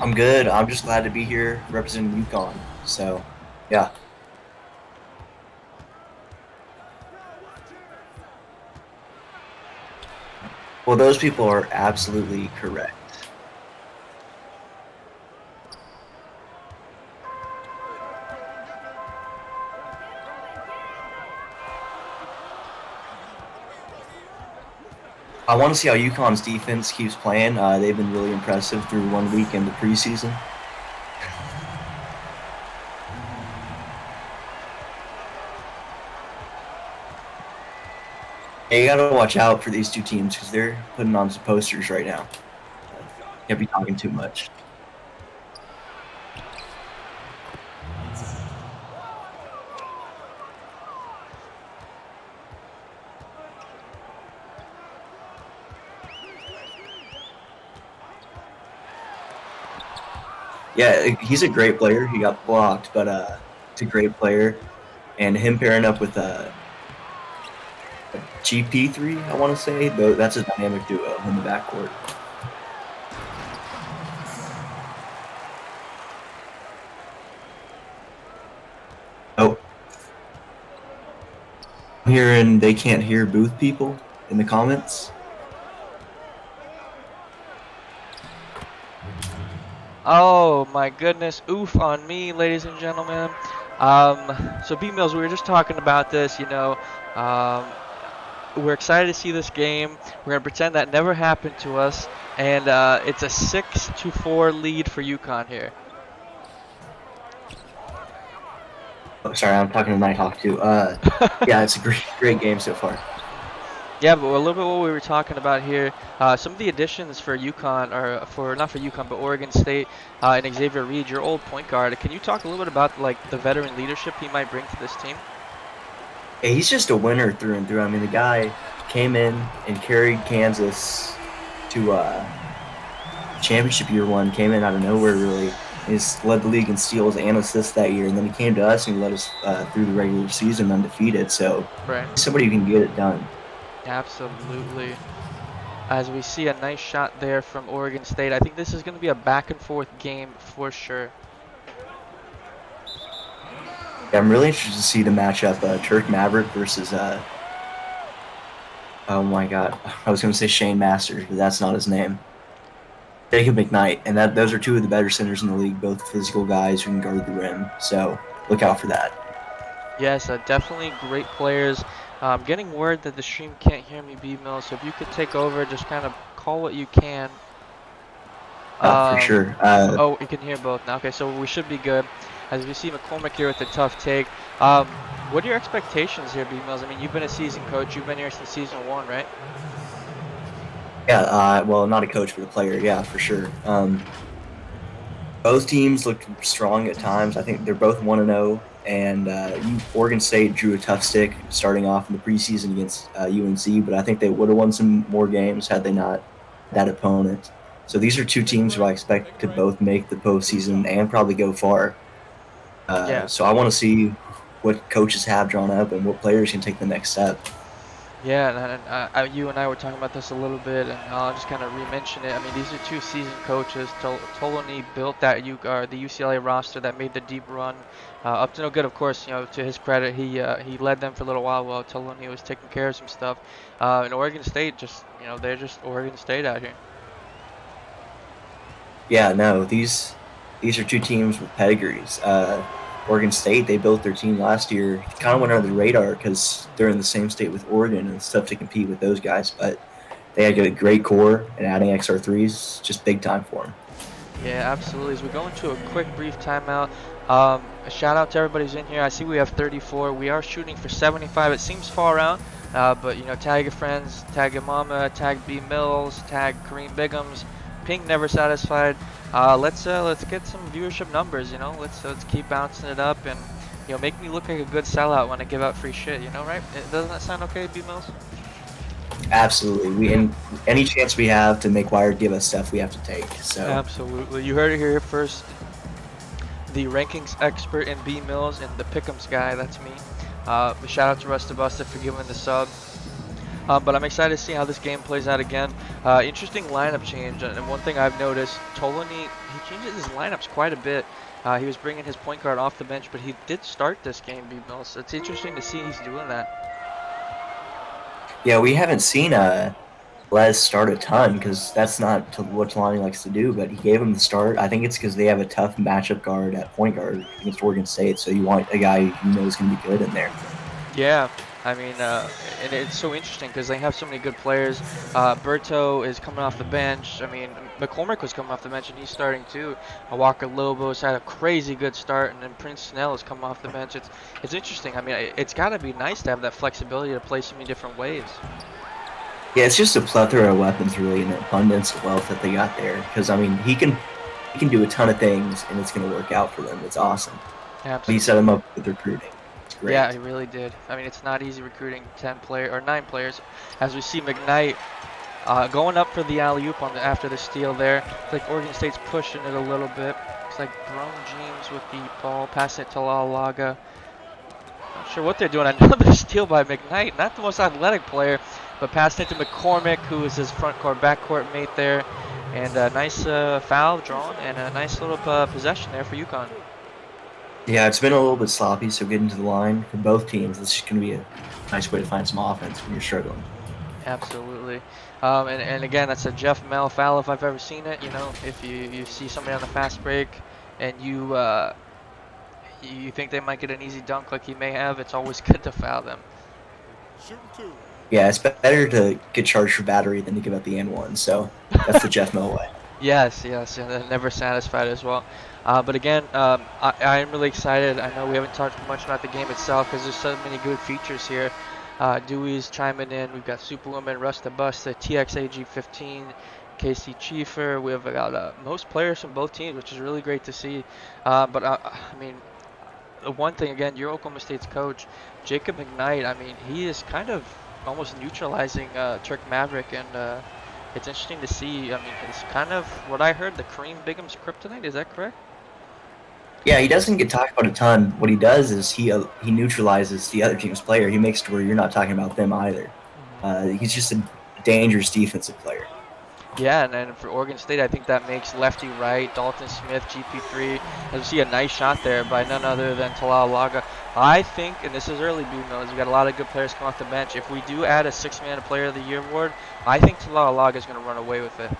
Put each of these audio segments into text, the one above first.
I'm good. I'm just glad to be here representing UCONN. So, yeah. Well, those people are absolutely correct. I want to see how UConn's defense keeps playing. They've been really impressive through 1 week in the preseason. Yeah, you got to watch out for these two teams because they're putting on some posters right now. Can't be talking too much. Yeah, he's a great player. He got blocked, but he's a great player. And him pairing up with GP3, I want to say, though, that's a dynamic duo in the backcourt. Oh, I'm hearing they can't hear booth people in the comments. Oh my goodness, oof on me, ladies and gentlemen. So B-Mills, we were just talking about this, we're excited to see this game. We're going to pretend that never happened to us, and it's a 6-4 lead for UConn here. Oh, sorry, I'm talking to Nighthawk too. Yeah, it's a great game so far. Yeah, but a little bit what we were talking about here, some of the additions for UConn, or for not for UConn, but Oregon State and Xavier Reed, your old point guard. Can you talk a little bit about like the veteran leadership he might bring to this team? Yeah, he's just a winner through and through. I mean, the guy came in and carried Kansas to championship year one. Came in out of nowhere, really. He's led the league in steals and assists that year, and then he came to us and he led us through the regular season undefeated. So, Right. somebody who can get it done. Absolutely. As we see a nice shot there from Oregon State. I think this is going to be a back and forth game for sure. Yeah, I'm really interested to see the matchup Turk Maverick versus oh my god, I was going to say Shane Masters, but that's not his name. Jacob McKnight, and those are two of the better centers in the league, both physical guys who can guard the rim. So look out for that. Yes, definitely great players. Getting word that the stream can't hear me, B-Mill, so if you could take over, just kind of call what you can. For sure. Oh, you can hear both now. Okay, so we should be good. As we see McCormick here with a tough take. What are your expectations here, B-Mills? I mean, you've been a season coach. You've been here since season 1, right? Yeah, well, not a coach, but a player. Yeah, for sure. Both teams looked strong at times. I think they're both 1-0, and Oregon State drew a tough stick starting off in the preseason against UNC, but I think they would have won some more games had they not that opponent. So these are two teams who I expect could both make the postseason and probably go far. Yeah. So I want to see what coaches have drawn up and what players can take the next step. Yeah, and you and I were talking about this a little bit, and I'll just kind of re-mention it. I mean, these are two seasoned coaches. Toloni built that the UCLA roster that made the deep run up to no good. Of course, to his credit, he led them for a little while Toloni was taking care of some stuff. And Oregon State they're just Oregon State out here. Yeah, no, these are two teams with pedigrees. Oregon State, they built their team last year. Kind of went under the radar because they're in the same state with Oregon and it's tough to compete with those guys. But they had a great core, and adding XR3s just big time for them. Yeah, absolutely. As we go into a quick, brief timeout, a shout out to everybody who's in here. I see we have 34. We are shooting for 75. It seems far out, but tag your friends, tag your mama, tag B Mills, tag Kareem Bigums. Pink never satisfied. Let's get some viewership numbers. Let's keep bouncing it up and make me look like a good sellout when I give out free shit. Right? Doesn't that sound okay, B Mills? Absolutely. Any chance we have to make Wired give us stuff, we have to take. So absolutely. You heard it here first. The rankings expert in B Mills and the Pick'ems guy. That's me. Shout out to Rusta Busta for giving the sub. But I'm excited to see how this game plays out again. Interesting lineup change, and one thing I've noticed, Tolani, he changes his lineups quite a bit. He was bringing his point guard off the bench, but he did start this game, B-Mills. It's interesting to see he's doing that. Yeah, we haven't seen Les start a ton because that's not what Talani likes to do. But he gave him the start. I think it's because they have a tough matchup guard at point guard against Oregon State. So you want a guy you know is going to be good in there. Yeah, I mean, and it's so interesting because they have so many good players. Berto is coming off the bench. I mean, McCormick was coming off the bench and he's starting too. Walker Lobos had a crazy good start, and then Prince Snell is coming off the bench. It's interesting. I mean, it's got to be nice to have that flexibility to play so many different ways. Yeah, it's just a plethora of weapons, really, and the abundance of wealth that they got there. Because I mean, he can do a ton of things, and it's going to work out for them. It's awesome. He Absolutely. set them up with recruiting. It's Yeah, great. he really did. I mean, it's not easy recruiting 9 players, as we see McKnight going up for the alley-oop after the steal there. It's like Oregon State's pushing it a little bit. It's like Brone James with the ball, passing it to Lalaga. Not sure what they're doing. Another steal by McKnight. Not the most athletic player, but passing it to McCormick, who is his front court, back court mate there. And a nice foul drawn and a nice little possession there for UConn. Yeah, it's been a little bit sloppy, so getting to the line for both teams, this is going to be a nice way to find some offense when you're struggling. Absolutely. And again, that's a Jeff Mel foul if I've ever seen it. You know, if you see somebody on the fast break and you think they might get an easy dunk like he may have, it's always good to foul them. Yeah, it's better to get charged for battery than to give up the N1. So that's the Jeff Mill way. Yes, yes, and they're never satisfied as well. But again, I am really excited. I know we haven't talked much about the game itself because there's so many good features here. Dewey's chiming in. We've got Superwoman, Russ the Bus, the TXAG15, Casey Chiefer. We've got most players from both teams, which is really great to see. But I mean, the one thing again, you're Oklahoma State's coach, Jacob McKnight. I mean, he is kind of almost neutralizing Turk Maverick, and it's interesting to see. I mean, it's kind of what I heard, the Kareem Bigham's kryptonite. Is that correct? Yeah, he doesn't get talked about a ton. What he does is he neutralizes the other team's player. He makes it to where you're not talking about them either. He's just a dangerous defensive player. Yeah, and for Oregon State, I think that makes lefty right, Dalton Smith, GP3. As we see a nice shot there by none other than Talal Laga. I think, and this is early B-Mills, we've got a lot of good players come off the bench. If we do add a six-man Player of the Year award, I think Talal Laga is going to run away with it.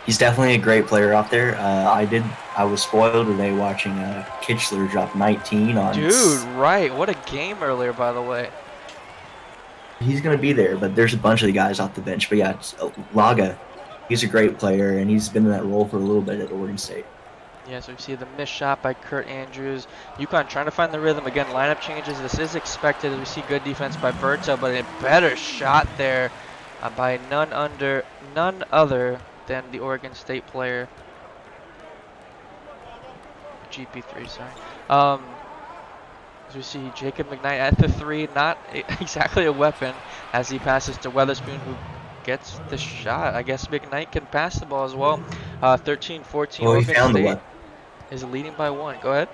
He's definitely a great player out there. I was spoiled today watching Kitchler drop 19 on. Dude, right. What a game earlier, by the way. He's going to be there, but there's a bunch of the guys off the bench. But yeah, Laga, he's a great player, and he's been in that role for a little bit at Oregon State. Yeah, so we see the missed shot by Kurt Andrews. UConn trying to find the rhythm. Again, lineup changes. This is expected as we see good defense by Berto, but a better shot there by none other than the Oregon State player. GP3, sorry. As we see Jacob McKnight at the three, not exactly a weapon as he passes to Weatherspoon, who gets the shot. I guess McKnight can pass the ball as well. 13-14, Well, he Oregon found the State weapon. is leading by 1. Go ahead.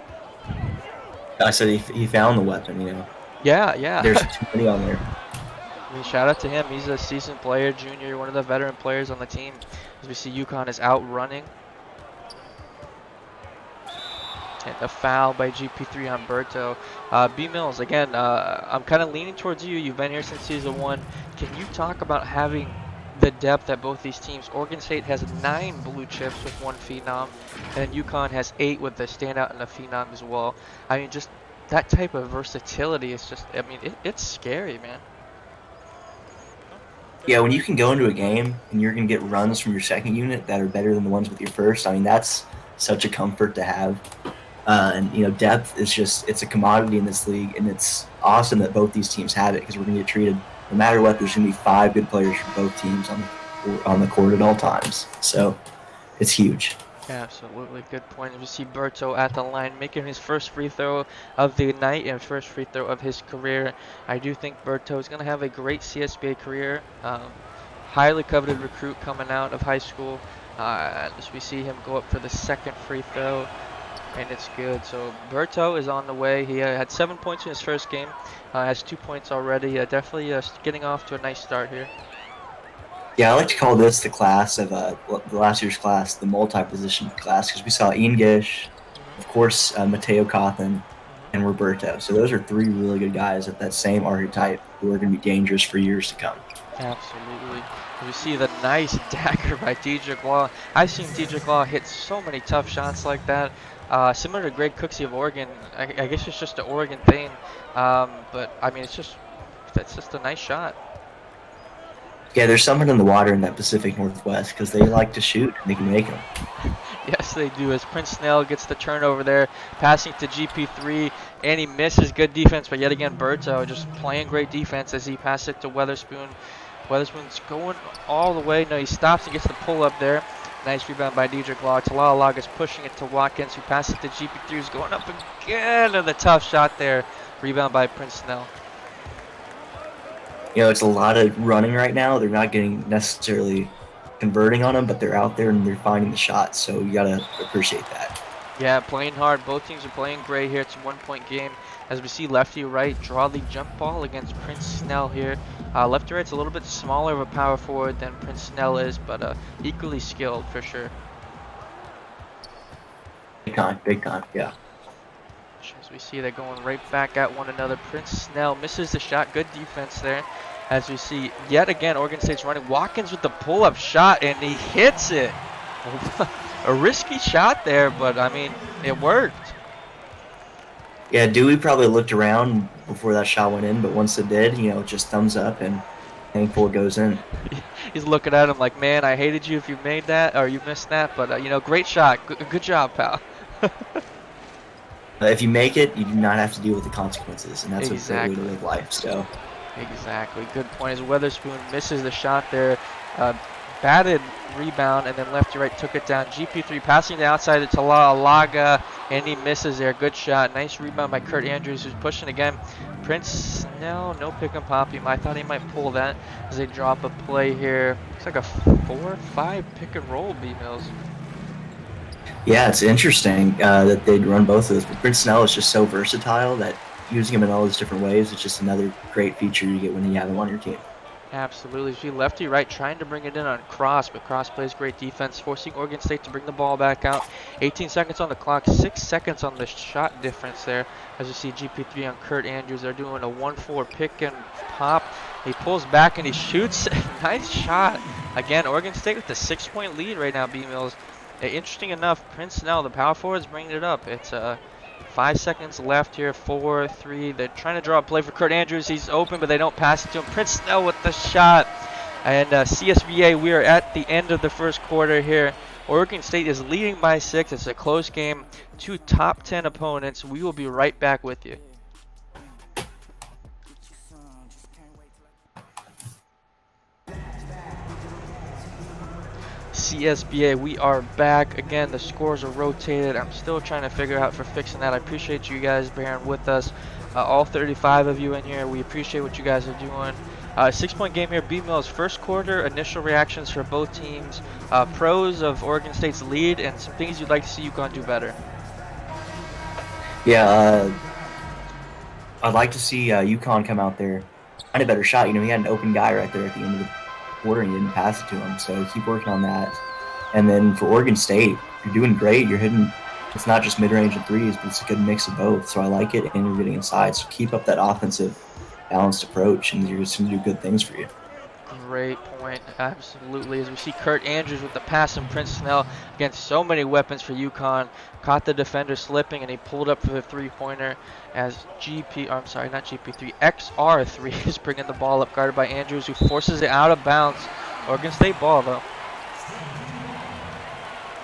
I said he found the weapon. You know, Yeah, yeah. there's too many on there. I mean, shout out to him. He's a seasoned player, junior, one of the veteran players on the team. As we see UConn is out running. And a foul by GP3 on Berto. B Mills, again, I'm kind of leaning towards you. You've been here since season 1. Can you talk about having the depth at both these teams? Oregon State has 9 blue chips with 1 phenom, and UConn has 8 with the standout and a phenom as well. I mean, just that type of versatility is just, I mean, it's scary, man. Yeah, when you can go into a game and you're going to get runs from your second unit that are better than the ones with your first, I mean, that's such a comfort to have. And, you know, depth is it's a commodity in this league, and it's awesome that both these teams have it because we're going to get treated, no matter what, there's going to be 5 good players from both teams on the court at all times. So it's huge. Absolutely, good point. We see Berto at the line making his first free throw of the night and first free throw of his career. I do think Berto is going to have a great CSBA career. Highly coveted recruit coming out of high school. As we see him go up for the second free throw. and it's good. So Berto is on the way. He had 7 points in his first game, has 2 points already. Definitely getting off to a nice start here. Yeah, I like to call this the class of the last year's class, the multi-position class, because we saw Ian Gish, of Hmm. course, Mateo Cawthon, and Hmm. Roberto. So those are three really good guys at that same archetype who are going to be dangerous for years to come. Absolutely. We see the nice dagger by Dedrick Law. I've seen Dedrick Law hit so many tough shots like that. Similar to Greg Cooksey of Oregon. I guess it's just an Oregon thing. But I mean, that's just a nice shot. Yeah, there's someone in the water in that Pacific Northwest because they like to shoot and they can make them. Yes, they do. As Prince Snell gets the turnover there, passing to GP3, and he misses. Good defense, but yet again, Berto just playing great defense as he passes it to Weatherspoon. Weatherspoon's going all the way. No, he stops and gets the pull up there. Nice rebound by Dedrick Law. Talalaga's pushing it to Watkins, who passes it to GP3, who's going up again. And the tough shot there. Rebound by Prince Snell. You know, it's a lot of running right now. They're not getting necessarily converting on them, but they're out there and they're finding the shots. So you got to appreciate that. Yeah, playing hard. Both teams are playing great here. It's a 1 point game. As we see lefty right draw the jump ball against Prince Snell here. Lefty right's a little bit smaller of a power forward than Prince Snell is, but equally skilled for sure. Big time, yeah. As we see they're going right back at one another. Prince Snell misses the shot. Good defense there. As we see yet again Oregon State's running. Watkins with the pull-up shot and he hits it. A risky shot there, but I mean it worked. Yeah, Dewey probably looked around before that shot went in, but once it did, you know, just thumbs up and thankful it goes in. He's looking at him like, man, I hated you if you made that or you missed that, but you know, great shot. Good job, pal. If you make it, you do not have to deal with the consequences, and that's a great way to Exactly. live life. So, Exactly. Good point. As Weatherspoon misses the shot there, batted rebound, and then left to right took it down. GP3 passing the outside to Talalagaga, and he misses there. Good shot. Nice rebound by Kurt Andrews, who's pushing again. Prince, no pick and pop. I thought he might pull that as they drop a play here. It's like a 4-5 pick and roll, B-Mills. yeah, it's interesting that they'd run both of those. But Prince Snell is just so versatile that using him in all those different ways is just another great feature you get when you have him on your team. Absolutely. See lefty right trying to bring it in on Cross, but Cross plays great defense, forcing Oregon State to bring the ball back out. 18 seconds on the clock, 6 seconds on the shot difference there. As you see GP3 on Kurt Andrews, they're doing a 1-4 pick and pop. He pulls back and he shoots. Nice shot. Again, Oregon State with the 6-point lead right now, B-Mills. Interesting enough, Prince Snell, the power forward, is bringing it up. It's 5 seconds left here, 4, 3. They're trying to draw a play for Kurt Andrews. He's open, but they don't pass it to him. Prince Snell with the shot. And CSVA, we are at the end of the first quarter here. Oregon State is leading by 6. It's a close game. 2 top 10 opponents. We will be right back with you. CSBA, we are back again. The scores are rotated. I'm still trying to figure out for fixing that. I appreciate you guys bearing with us. All 35 of you in here, we appreciate what you guys are doing. 6-point game here. B-Mills first quarter. Initial reactions for both teams. Pros of Oregon State's lead and some things you'd like to see UConn do better. Yeah, I'd like to see UConn come out there, find a better shot. You know, he had an open guy right there at the end of the quarter and he didn't pass it to him. So keep working on that. And then for Oregon State, you're doing great. You're hitting, it's not just mid-range and threes, but it's a good mix of both. So I like it, and you're getting inside. So keep up that offensive balanced approach, and you're just going to do good things for you. Great point. Absolutely. As we see Kurt Andrews with the pass and Prince Snell against so many weapons for UConn. Caught the defender slipping and he pulled up for the three-pointer as XR3 is bringing the ball up, guarded by Andrews, who forces it out of bounds. Oregon State ball though.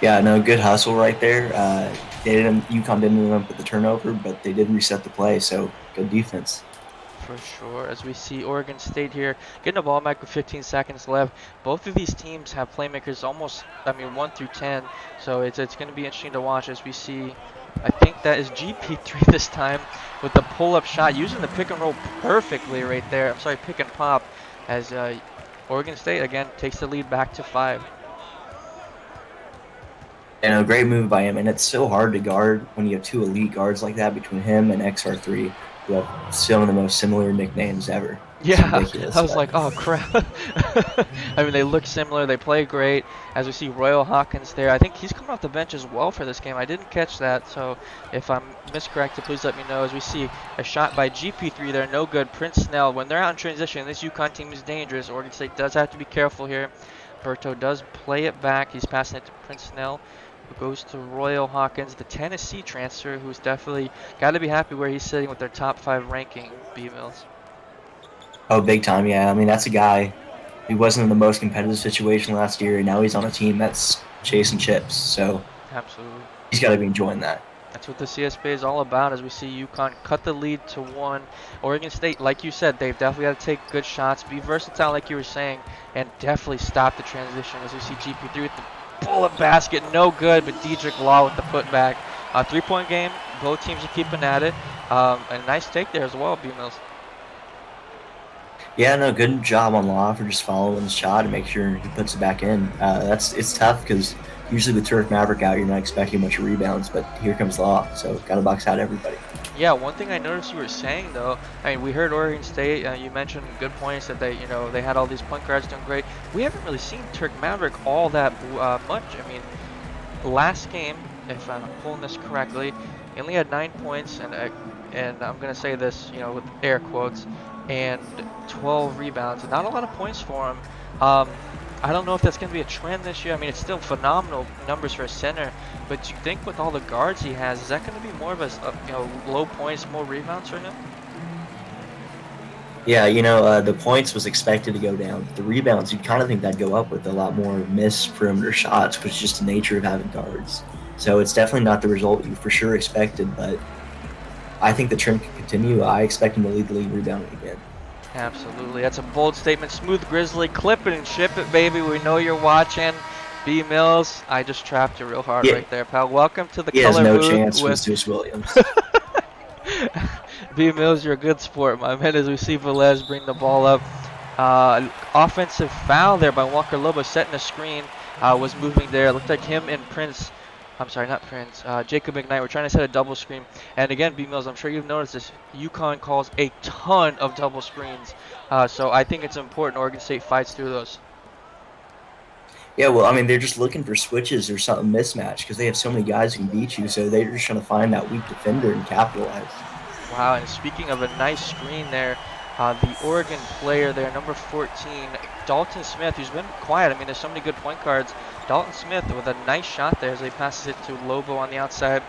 Yeah, no, good hustle right there. UConn didn't end up with the turnover, but they did reset the play, so good defense. For sure. As we see Oregon State here getting the ball back with 15 seconds left. Both of these teams have playmakers almost, 1 through 10. So it's going to be interesting to watch as we see. I think that is GP3 this time with the pull-up shot, using the pick and roll perfectly right there. I'm sorry, pick and pop, as Oregon State again takes the lead back to 5. And a great move by him, and it's so hard to guard when you have two elite guards like that between him and XR3, who have some of the most similar nicknames ever. It's Yeah, I ridiculous, was but like, oh crap. I mean, they look similar. They play great. As we see Royal Hawkins there, I think he's coming off the bench as well for this game. I didn't catch that, so if I'm miscorrected, please let me know. As we see a shot by GP3 there, no good. Prince Snell, when they're out in transition, this UConn team is dangerous. Oregon State does have to be careful here. Berto does play it back. He's passing it to Prince Snell, who goes to Royal Hawkins, the Tennessee transfer, who's definitely got to be happy where he's sitting with their top 5 ranking, B-Mills. oh, big time, yeah. I mean, that's a guy who wasn't in the most competitive situation last year, and now he's on a team that's chasing chips. So Absolutely. he's got to be enjoying that. That's what the CSBA is all about, as we see UConn cut the lead to 1. Oregon State, like you said, they've definitely got to take good shots, be versatile like you were saying, and definitely stop the transition, as we see GP3 with the bullet basket, no good, but Dedrick Law with the putback. 3-point game, both teams are keeping at it. A nice take there as well, B-Mills. Yeah, no, good job on Law for just following the shot and make sure he puts it back in. It's tough because usually with Turf Maverick out, you're not expecting much rebounds, but here comes Law, so got to box out everybody. Yeah, one thing I noticed you were saying though, I mean, we heard Oregon State. You mentioned good points that they had all these point guards doing great. We haven't really seen Turk Maverick all that much. I mean, last game, if I'm pulling this correctly, he only had 9 points, and I'm gonna say this, with air quotes, and 12 rebounds. Not a lot of points for him. I don't know if that's gonna be a trend this year. I mean, it's still phenomenal numbers for a center, but do you think with all the guards he has, is that gonna be more of a low points, more rebounds for him? Yeah, the points was expected to go down. The rebounds, you'd kind of think that'd go up with a lot more missed perimeter shots, which is just the nature of having guards. So it's definitely not the result you for sure expected, but I think the trend can continue. I expect him to lead the league rebounding again. Absolutely. That's a bold statement. Smooth Grizzly, clip it and ship it, baby. We know you're watching. B Mills, I just trapped you real hard right there, pal. Welcome to the He has color no booth chance with with Zeus Williams. B Mills. You're a good sport, my man. As we see Velez bring the ball up. Offensive foul there by Walker Lobo, setting a screen. Was moving there. It looked like him and Prince. I'm sorry, not Prince. Jacob McKnight. We're trying to set a double screen. And again, B Mills, I'm sure you've noticed this. UConn calls a ton of double screens. So I think it's important Oregon State fights through those. Yeah, well, I mean, they're just looking for switches or something mismatch because they have so many guys who can beat you. So they're just trying to find that weak defender and capitalize. Wow, and speaking of a nice screen there, the Oregon player there, number 14, Dalton Smith, who's been quiet. I mean, there's so many good point guards. Dalton Smith with a nice shot there as he passes it to Lobo on the outside.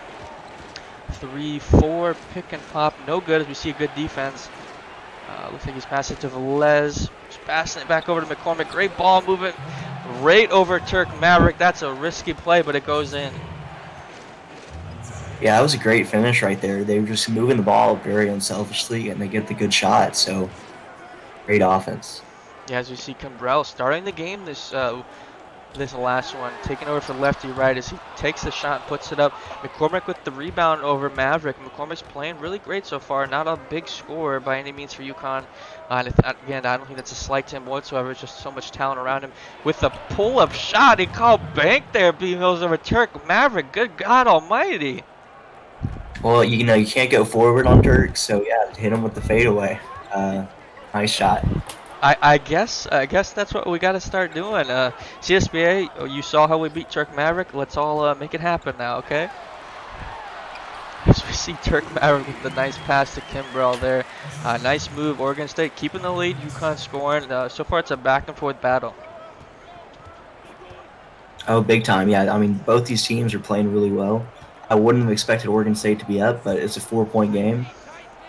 3-4, pick and pop, no good as we see a good defense. Looks like he's passing it to Velez. He's passing it back over to McCormick. Great ball movement right over Turk Maverick. That's a risky play, but it goes in. Yeah, that was a great finish right there. They were just moving the ball very unselfishly, and they get the good shot. So, great offense. Yeah, as we see Cambrell starting the game this last one, taking over for lefty right as he takes the shot and puts it up. McCormick with the rebound over Maverick. McCormick's playing really great so far. Not a big scorer by any means for UConn. And again, I don't think that's a slight to him whatsoever. It's just so much talent around him. With the pull-up shot, he called bank there, B-Mills over Turk Maverick. Good God almighty. Well, you can't go forward on Dirk, so yeah, hit him with the fadeaway. Nice shot. I guess that's what we got to start doing. CSBA, you saw how we beat Turk Maverick. Let's all make it happen now, okay? As we see Turk Maverick with the nice pass to Kimbrell there. Nice move. Oregon State keeping the lead. UConn scoring. So far, it's a back and forth battle. Oh, big time. Yeah, I mean, both these teams are playing really well. I wouldn't have expected Oregon State to be up, but it's a 4-point game,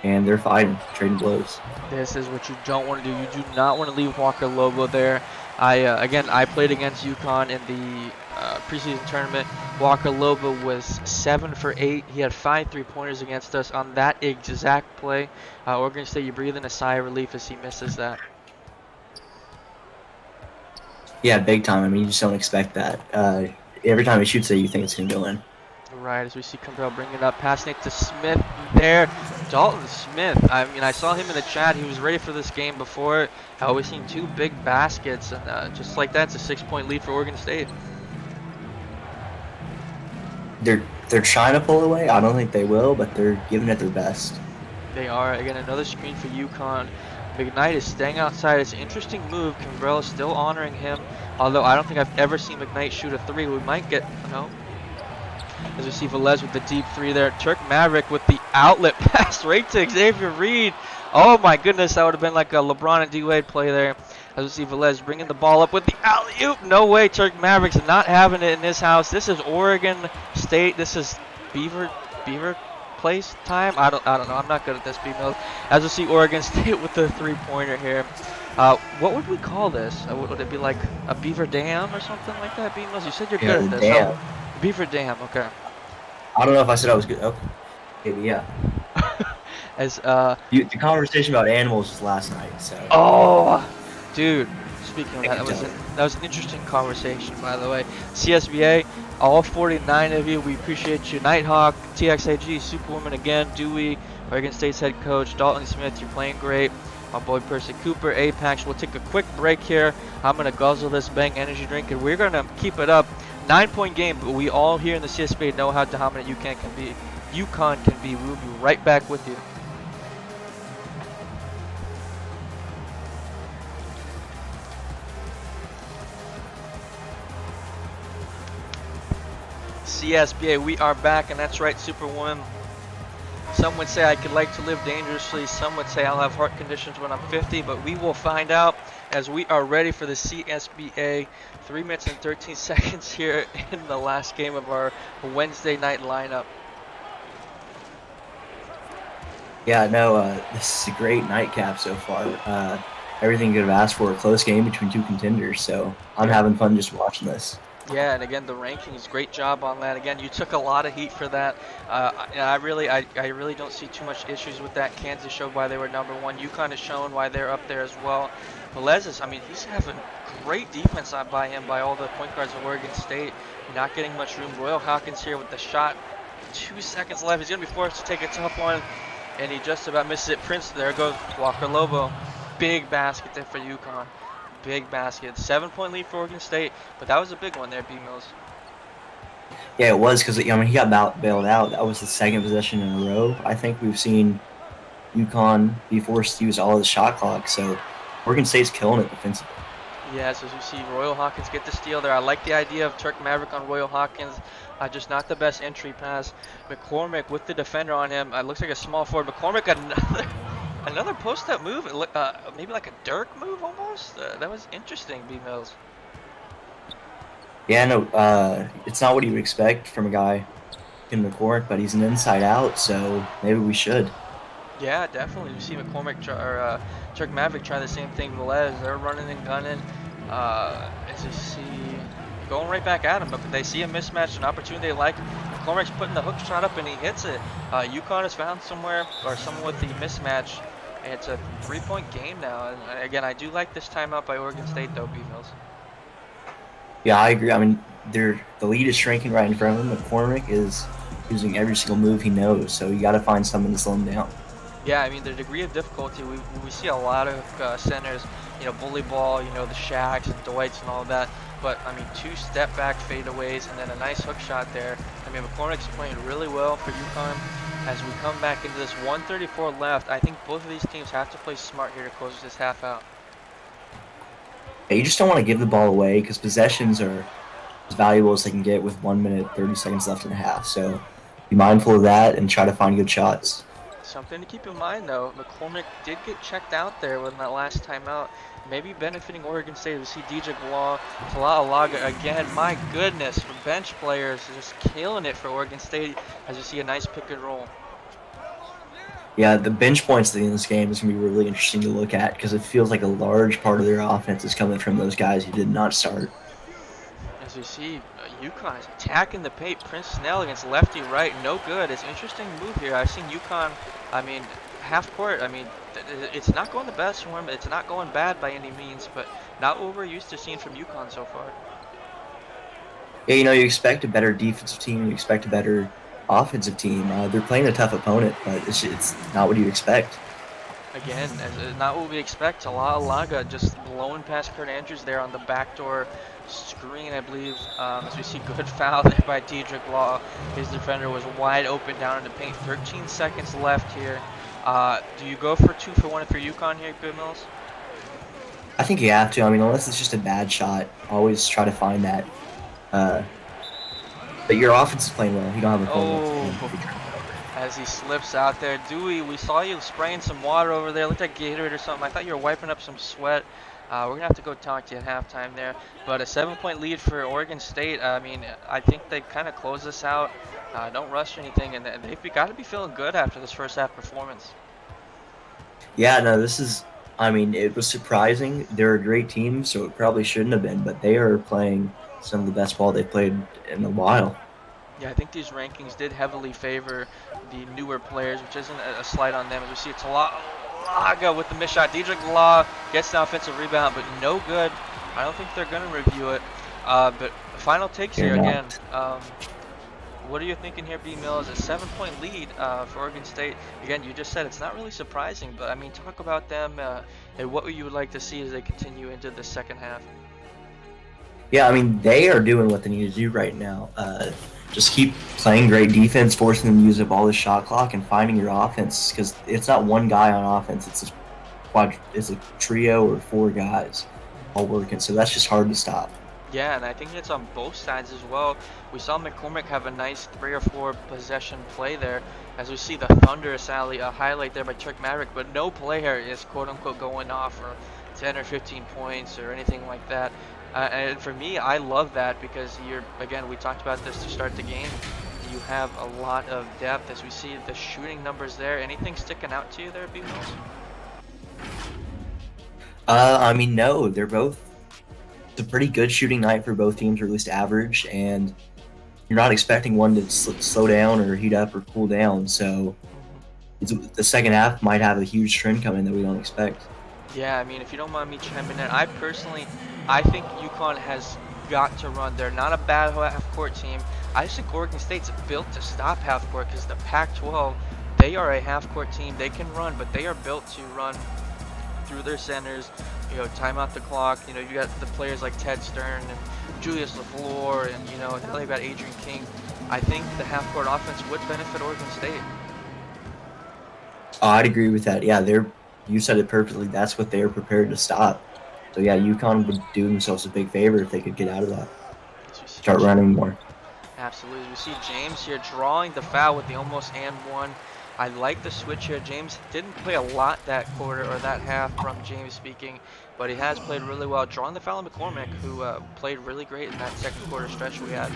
and they're fighting, trading blows. This is what you don't want to do. You do not want to leave Walker Lobo there. I played against UConn in the preseason tournament. Walker Lobo was 7 for 8. He had 5 3-pointers against us on that exact play. Oregon State, you breathe in a sigh of relief as he misses that. Yeah, big time. I mean, you just don't expect that. Every time he shoots it, you think it's going to go in. Right, as we see Cambrell bring it up, passing it to Smith there. Dalton Smith, I mean, I saw him in the chat. He was ready for this game before. We've seen 2 big baskets, and just like that, it's a 6-point lead for Oregon State. they're trying to pull away. I don't think they will, but they're giving it their best. They are. Again, another screen for UConn. McKnight is staying outside. It's an interesting move. Kimbrell is still honoring him. Although I don't think I've ever seen McKnight shoot a three. We might get, no. As we see Velez with the deep three there. Turk Maverick with the outlet pass right to Xavier Reed. Oh my goodness, that would have been like a LeBron and D-Wade play there. As we see Velez bringing the ball up with the alley-oop. No way, Turk Maverick's not having it in this house. This is Oregon State. This is Beaver Place time. I don't know. I'm not good at this, B-Mills. As we see Oregon State with the three-pointer here. What would we call this? Would it be like a Beaver Dam or something like that, B-Mills? You said you're good at this. Damn. Beaver Dam, okay. I don't know if I said I was good. Okay. Maybe, yeah. As The conversation about animals was last night, so. oh, dude. Speaking of that, that was an interesting conversation, by the way. CSBA, all 49 of you, we appreciate you. Nighthawk, TXAG, Superwoman again, Dewey, Oregon State's head coach, Dalton Smith, you're playing great. My boy Percy Cooper, Apex. We'll take a quick break here. I'm gonna guzzle this Bang energy drink, and we're gonna keep it up. 9-point game, but we all here in the CSBA know how dominant UConn can be. UConn can be. We'll be right back with you. CSBA, we are back, and that's right, Superwoman. Some would say I could like to live dangerously. Some would say I'll have heart conditions when I'm 50, but we will find out as we are ready for the CSBA. 3 minutes and 13 seconds here in the last game of our Wednesday night lineup. Yeah, no, this is a great nightcap so far. Everything you could have asked for, a close game between two contenders, so I'm having fun just watching this. Yeah, and again, the rankings, great job on that. Again, you took a lot of heat for that. I really don't see too much issues with that. Kansas showed why they were #1. UConn has shown why they're up there as well. Velez, I mean, he's having great defense by him, by all the point guards of Oregon State. Not getting much room. Royal Hawkins here with the shot. 2 seconds left. He's going to be forced to take a tough one, and he just about misses it. Prince, there goes Walker Lobo. Big basket there for UConn. Big basket. 7-point lead for Oregon State, but that was a big one there, B-Mills. Yeah, it was because he got bailed out. That was the second possession in a row. I think we've seen UConn be forced to use all of the shot clock, so Oregon State's killing it defensively. Yes, as you see Royal Hawkins get the steal there. I like the idea of Turk Maverick on Royal Hawkins. Just not the best entry pass. McCormick with the defender on him. Looks like a small forward. McCormick another post-up move. Maybe like a Dirk move almost. That was interesting, B-Mills. Yeah, no, it's not what you would expect from a guy in McCormick, but he's an inside out, so maybe we should. Yeah, definitely. You see McCormick Turk Maverick try the same thing. Velez, they're running and gunning. As you see, going right back at him, but they see a mismatch, an opportunity they like. McCormick's putting the hook shot up and he hits it. UConn has found someone with the mismatch, and it's a 3-point game now. And again, I do like this timeout by Oregon State, though, B-Mills. Yeah, I agree. I mean, the lead is shrinking right in front of him. McCormick is using every single move he knows, so you got to find someone to slow him down. Yeah, I mean, the degree of difficulty, we see a lot of centers, bully ball, the Shaqs and Dwights and all of that. But, I mean, 2 step-back fadeaways and then a nice hook shot there. I mean, McCormick's playing really well for UConn. As we come back into this 1:34 left, I think both of these teams have to play smart here to close this half out. Yeah, you just don't want to give the ball away because possessions are as valuable as they can get with 1 minute, 30 seconds left in the half. So be mindful of that and try to find good shots. Something to keep in mind, though, McCormick did get checked out there with that last timeout. Maybe benefiting Oregon State. We see DJ Tala'alaga again. My goodness, for bench players, just killing it for Oregon State as you see a nice pick and roll. Yeah, the bench points at the end of this game is going to be really interesting to look at because it feels like a large part of their offense is coming from those guys who did not start. As you see, UConn is attacking the paint. Prince Snell against lefty right, no good. It's an interesting move here. I've seen UConn, I mean, half court, I mean, it's not going the best for him. It's not going bad by any means, but not what we're used to seeing from UConn so far. Yeah, you expect a better defensive team. You expect a better offensive team. They're playing a tough opponent, but it's not what you expect. again, not what we expect. Laga just blowing past Kurt Andrews there on the backdoor screen, I believe. As we see, good foul there by Dedrick Law. His defender was wide open down in the paint. 13 seconds left here. Do you go for 2 for 1 if you're UConn here, Good Mills? I think you have to. I mean, unless it's just a bad shot, always try to find that. Uh, but your offense is playing well. You don't have a point Oh, as he slips out there. Dewey, we saw you spraying some water over there. Looked like Gatorade or something. I thought you were wiping up some sweat. We're going to have to go talk to you at halftime there. But a 7-point lead for Oregon State. I mean, I think they kind of close this out. Don't rush anything. And they've got to be feeling good after this first half performance. Yeah, no, this is. I mean, it was surprising. They're a great team, so it probably shouldn't have been. But they are playing some of the best ball they've played in a while. Yeah, I think these rankings did heavily favor the newer players, which isn't a slight on them. As we see, it's Laga with the missed shot. Dedrick Law gets the offensive rebound, but no good. I don't think they're going to review it. But final takes here again. What are you thinking here, B. Mills? A 7-point lead for Oregon State. Again, you just said it's not really surprising, but I mean, talk about them and what you would like to see as they continue into the second half. Yeah, I mean, they are doing what they need to do right now. Just keep playing great defense, forcing them to use up all the shot clock, and finding your offense, because it's not one guy on offense. It's a trio or 4 guys all working. So that's just hard to stop. Yeah, and I think it's on both sides as well. We saw McCormick have a nice 3 or 4 possession play there, as we see the thunderous alley highlight there by Turk Maverick, but no player is quote-unquote going off for 10 or 15 points or anything like that. And for me, I love that because again, we talked about this to start the game. You have a lot of depth as we see the shooting numbers there. Anything sticking out to you there, B. Mills? I mean, no, they're both. It's a pretty good shooting night for both teams, or at least average, and you're not expecting one to slow down or heat up or cool down. So the second half might have a huge trend coming that we don't expect. Yeah, I mean, if you don't mind me chiming in, I think UConn has got to run. They're not a bad half-court team. I just think Oregon State's built to stop half-court because the Pac-12, they are a half-court team. They can run, but they are built to run through their centers, time out the clock. You got the players like Ted Stern and Julius LaFleur, and, now they've got Adrian King. I think the half-court offense would benefit Oregon State. Oh, I'd agree with that. Yeah, you said it perfectly. That's what they're prepared to stop. So yeah, UConn would do themselves a big favor if they could get out of that. Start running more. Absolutely. We see James here drawing the foul with the almost and one. I like the switch here. James didn't play a lot that quarter or that half from James speaking, but he has played really well. Drawing the foul on McCormick, who played really great in that second quarter stretch we had.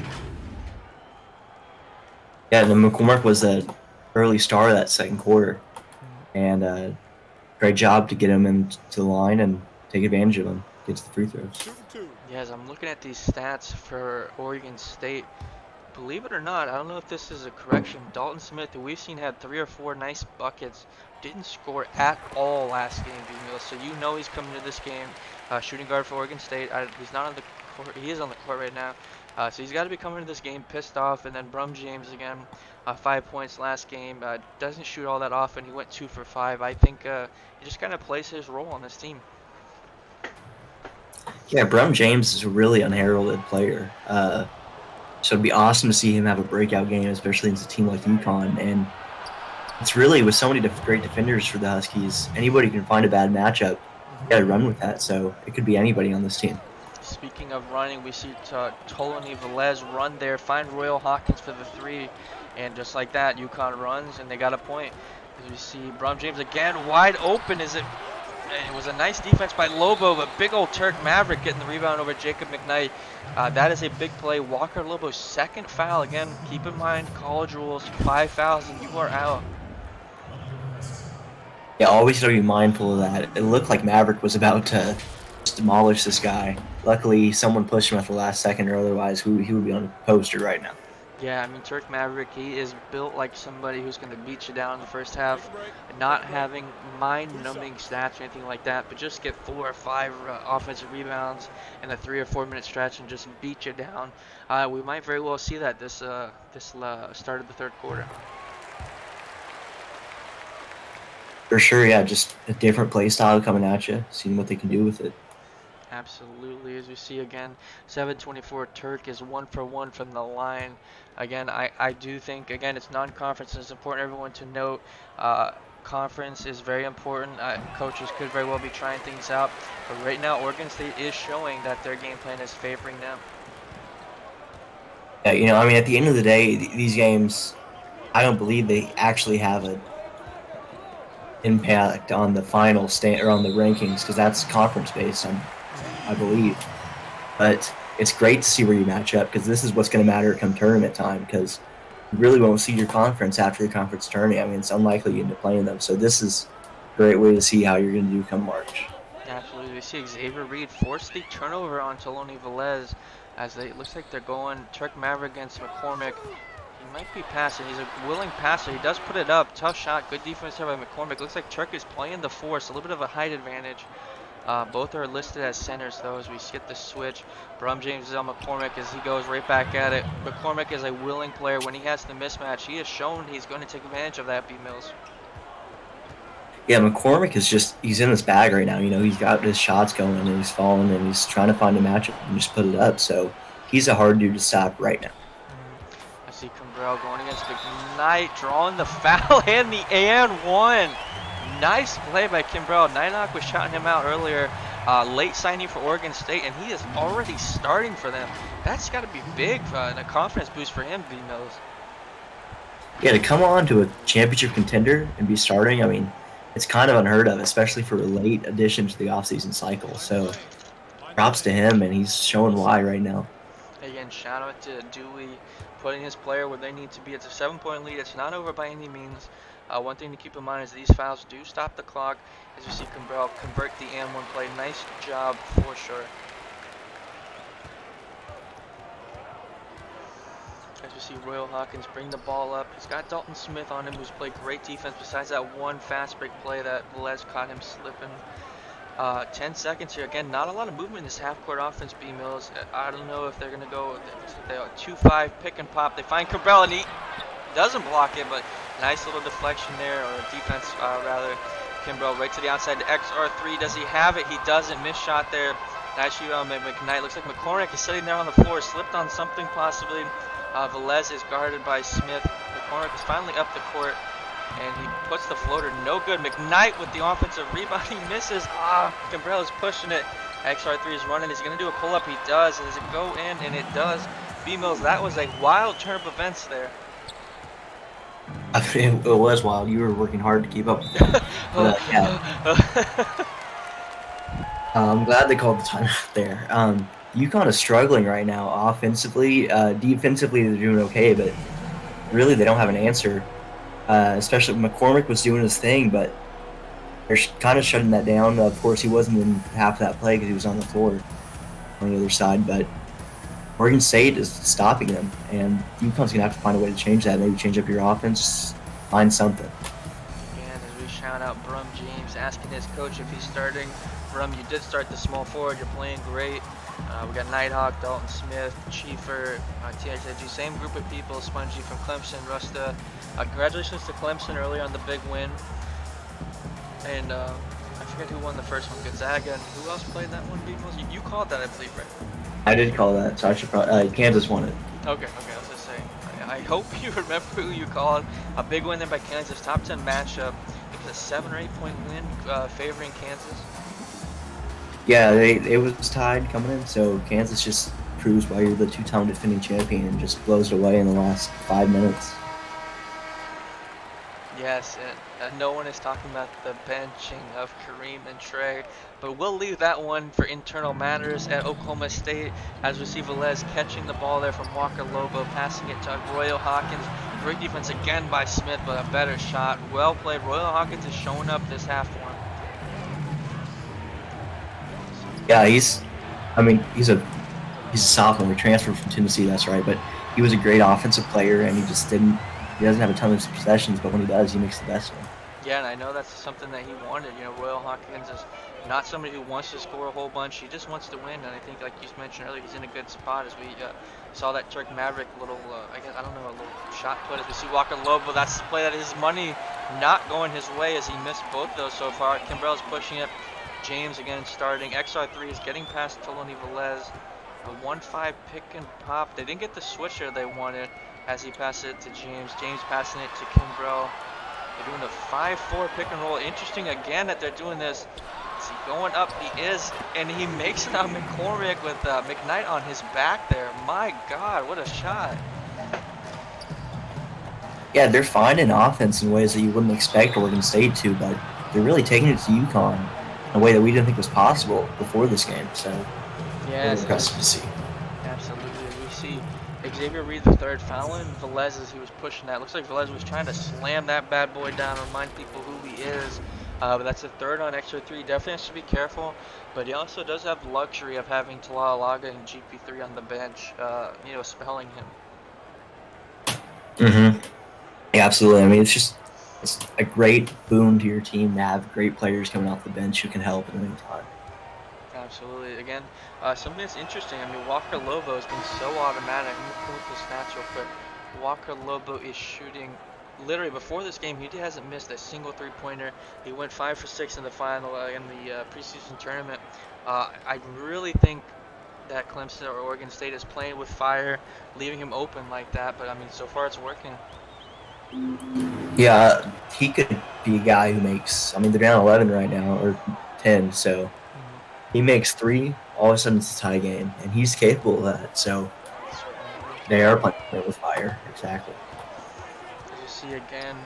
Yeah, the McCormick was an early star of that second quarter. And great job to get him into the line and take advantage of him, get to the free throws. Yes, I'm looking at these stats for Oregon State. Believe it or not, I don't know if this is a correction. Dalton Smith, who we've seen had 3 or 4 nice buckets, didn't score at all last game, so he's coming to this game. Shooting guard for Oregon State. He's not on the court. He is on the court right now. So he's got to be coming to this game pissed off. And then Brum James again, 5 points last game. Doesn't shoot all that often. He went 2 for 5. I think he just kind of plays his role on this team. Yeah, Brum James is a really unheralded player. So it'd be awesome to see him have a breakout game, especially against a team like UConn. And it's really, with so many great defenders for the Huskies, anybody can find a bad matchup. You got to run with that. So it could be anybody on this team. Speaking of running, we see Tolani Velez run there, find Royal Hawkins for the 3, and just like that, UConn runs, and they got a point. As we see Brum James again, wide open. It was a nice defense by Lobo, but big old Turk Maverick getting the rebound over Jacob McKnight. That is a big play. Walker Lobo's second foul. Again, keep in mind, college rules, 5 fouls and you are out. Yeah, always got to be mindful of that. It looked like Maverick was about to demolish this guy. Luckily, someone pushed him at the last second, or otherwise he would be on a poster right now. Yeah, I mean, Turk Maverick, he is built like somebody who's going to beat you down in the first half, not having mind-numbing stats or anything like that, but just get 4 or 5 offensive rebounds in a 3 or 4 minute stretch and just beat you down. We might very well see that this start of the third quarter. For sure, yeah, just a different play style coming at you, seeing what they can do with it. Absolutely. As you see again, 724 Turk is 1 for 1 from the line. Again, I do think, again, it's non-conference. It's important everyone to note. Conference is very important. Coaches could very well be trying things out. But right now, Oregon State is showing that their game plan is favoring them. Yeah, I mean, at the end of the day, these games, I don't believe they actually have an impact on the final stand or on the rankings because that's conference based, I believe. But it's great to see where you match up because this is what's going to matter come tournament time because you really won't see your conference after the conference tournament. I mean, it's unlikely you end up playing them. So this is a great way to see how you're going to do come March. Absolutely. We see Xavier Reed force the turnover on Toloni Velez as it looks like they're going Turk Maverick against McCormick. He might be passing. He's a willing passer. He does put it up. Tough shot. Good defense here by McCormick. Looks like Turk is playing the force. A little bit of a height advantage. Both are listed as centers, though, as we skip the switch. Brum James is on McCormick as he goes right back at it. McCormick is a willing player. When he has the mismatch, he has shown he's going to take advantage of that, B. Mills. Yeah, McCormick is he's in his bag right now. He's got his shots going and he's falling and he's trying to find a matchup and just put it up. So he's a hard dude to stop right now. I see Kimbrell going against McKnight, drawing the foul and the and one. Nice play by Kimbrell. Nynock was shouting him out earlier. Late signing for Oregon State, and he is already starting for them. That's got to be big and a confidence boost for him, B. Mills. Yeah, to come on to a championship contender and be starting, I mean, it's kind of unheard of, especially for a late addition to the offseason cycle. So props to him, and he's showing why right now. Again, shout out to Dewey putting his player where they need to be. It's a 7-point lead. It's not over by any means. One thing to keep in mind is these fouls do stop the clock. As you see Kimbrell convert the and one play. Nice job for sure. As you see Royal Hawkins bring the ball up. He's got Dalton Smith on him, who's played great defense besides that one fast break play that Velez caught him slipping. 10 seconds here. Again, not a lot of movement in this half-court offense, B. Mills. I don't know if they're going to go 2-5 pick and pop. They find Kimbrell, and he doesn't block it, but nice little deflection there, or defense rather. Kimbrell right to the outside to XR3. Does he have it? He doesn't. Miss shot there. Nice shoot on McKnight. Looks like McCormick is sitting there on the floor, slipped on something possibly. Velez is guarded by Smith. McCormick is finally up the court, and he puts the floater no good. McKnight with the offensive rebound. He misses. Kimbrell is pushing it. XR3 is running. He's going to do a pull-up. He does. Does it go in? And it does. B. Mills, that was a wild turn of events there. It was wild. You were working hard to keep up with that. But, yeah. I'm glad they called the timeout there. UConn is struggling right now offensively. Defensively, they're doing okay, but really they don't have an answer. Especially McCormick was doing his thing, but they're kind of shutting that down. Of course, he wasn't in half of that play because he was on the floor on the other side, but Oregon State is stopping them, and UConn's going to have to find a way to change that. Maybe change up your offense, find something. And as we shout out Brum James asking his coach if he's starting. Brum, you did start the small forward. You're playing great. We got Nighthawk, Dalton Smith, Chiefer, THG, same group of people. Spongy from Clemson, Rusta. Congratulations to Clemson earlier on the big win. And I forget who won the first one, Gonzaga, and who else played that one? You called that, I believe, right? I did call that, so I should probably Kansas won it. Okay, I was just saying. I hope you remember who you called. A big win there by Kansas, top 10 matchup. It was a 7 or 8 point win favoring Kansas. Yeah, it was tied coming in, so Kansas just proves why you're the two-time defending champion and just blows it away in the last 5 minutes. Yes, and no one is talking about the benching of Kareem and Trey, but we'll leave that one for internal matters at Oklahoma State as we see Velez catching the ball there from Walker Lobo, passing it to Royal Hawkins. Great defense again by Smith, but a better shot. Well played. Royal Hawkins is showing up this half one. Yeah, he's a sophomore. He transferred from Tennessee, that's right, but he was a great offensive player, and he doesn't have a ton of possessions, but when he does, he makes the best of them. Yeah, and I know that's something that he wanted. You know, Royal Hawkins is not somebody who wants to score a whole bunch. He just wants to win, and I think, like you mentioned earlier, he's in a good spot as we saw that Turk Maverick little, I guess I don't know, a little shot put as we see Walker Lobo. That's the play that his money not going his way as he missed both those so far. Kimbrell's pushing it. James again starting. XR3 is getting past Toloni Velez. A 1-5 pick and pop. They didn't get the switcher they wanted as he passed it to James. James passing it to Kimbrell. They're doing a 5-4 pick and roll. Interesting again that they're doing this. Is he going up? He is, and he makes it on McCormick with McKnight on his back there. My God, what a shot. Yeah, they're finding offense in ways that you wouldn't expect Oregon State to, but they're really taking it to UConn in a way that we didn't think was possible before this game. So really Yes, impressive to see. absolutely. We see Xavier Reed the third fouling Velez as he was pushing that. Looks like Velez was trying to slam that bad boy down, remind people who he is. But that's the third on extra three. Definitely has to be careful. But he also does have the luxury of having Talalaga and GP3 on the bench, spelling him. Mm-hmm. Yeah, absolutely. I mean, it's a great boon to your team to have great players coming off the bench who can help at any time. Absolutely. Again, something that's interesting. I mean, Walker Lobo has been so automatic. Let me pull up the stats real quick. Walker Lobo is shooting. Literally before this game, he hasn't missed a single three-pointer. He went 5 for 6 in the final in the preseason tournament. I really think that Clemson or Oregon State is playing with fire, leaving him open like that. But I mean, so far it's working. Yeah, he could be a guy who makes. I mean, they're down 11 right now or 10, so he makes three. All of a sudden, it's a tie game, and he's capable of that. So Certainly. they are playing with fire. Exactly. As you see again,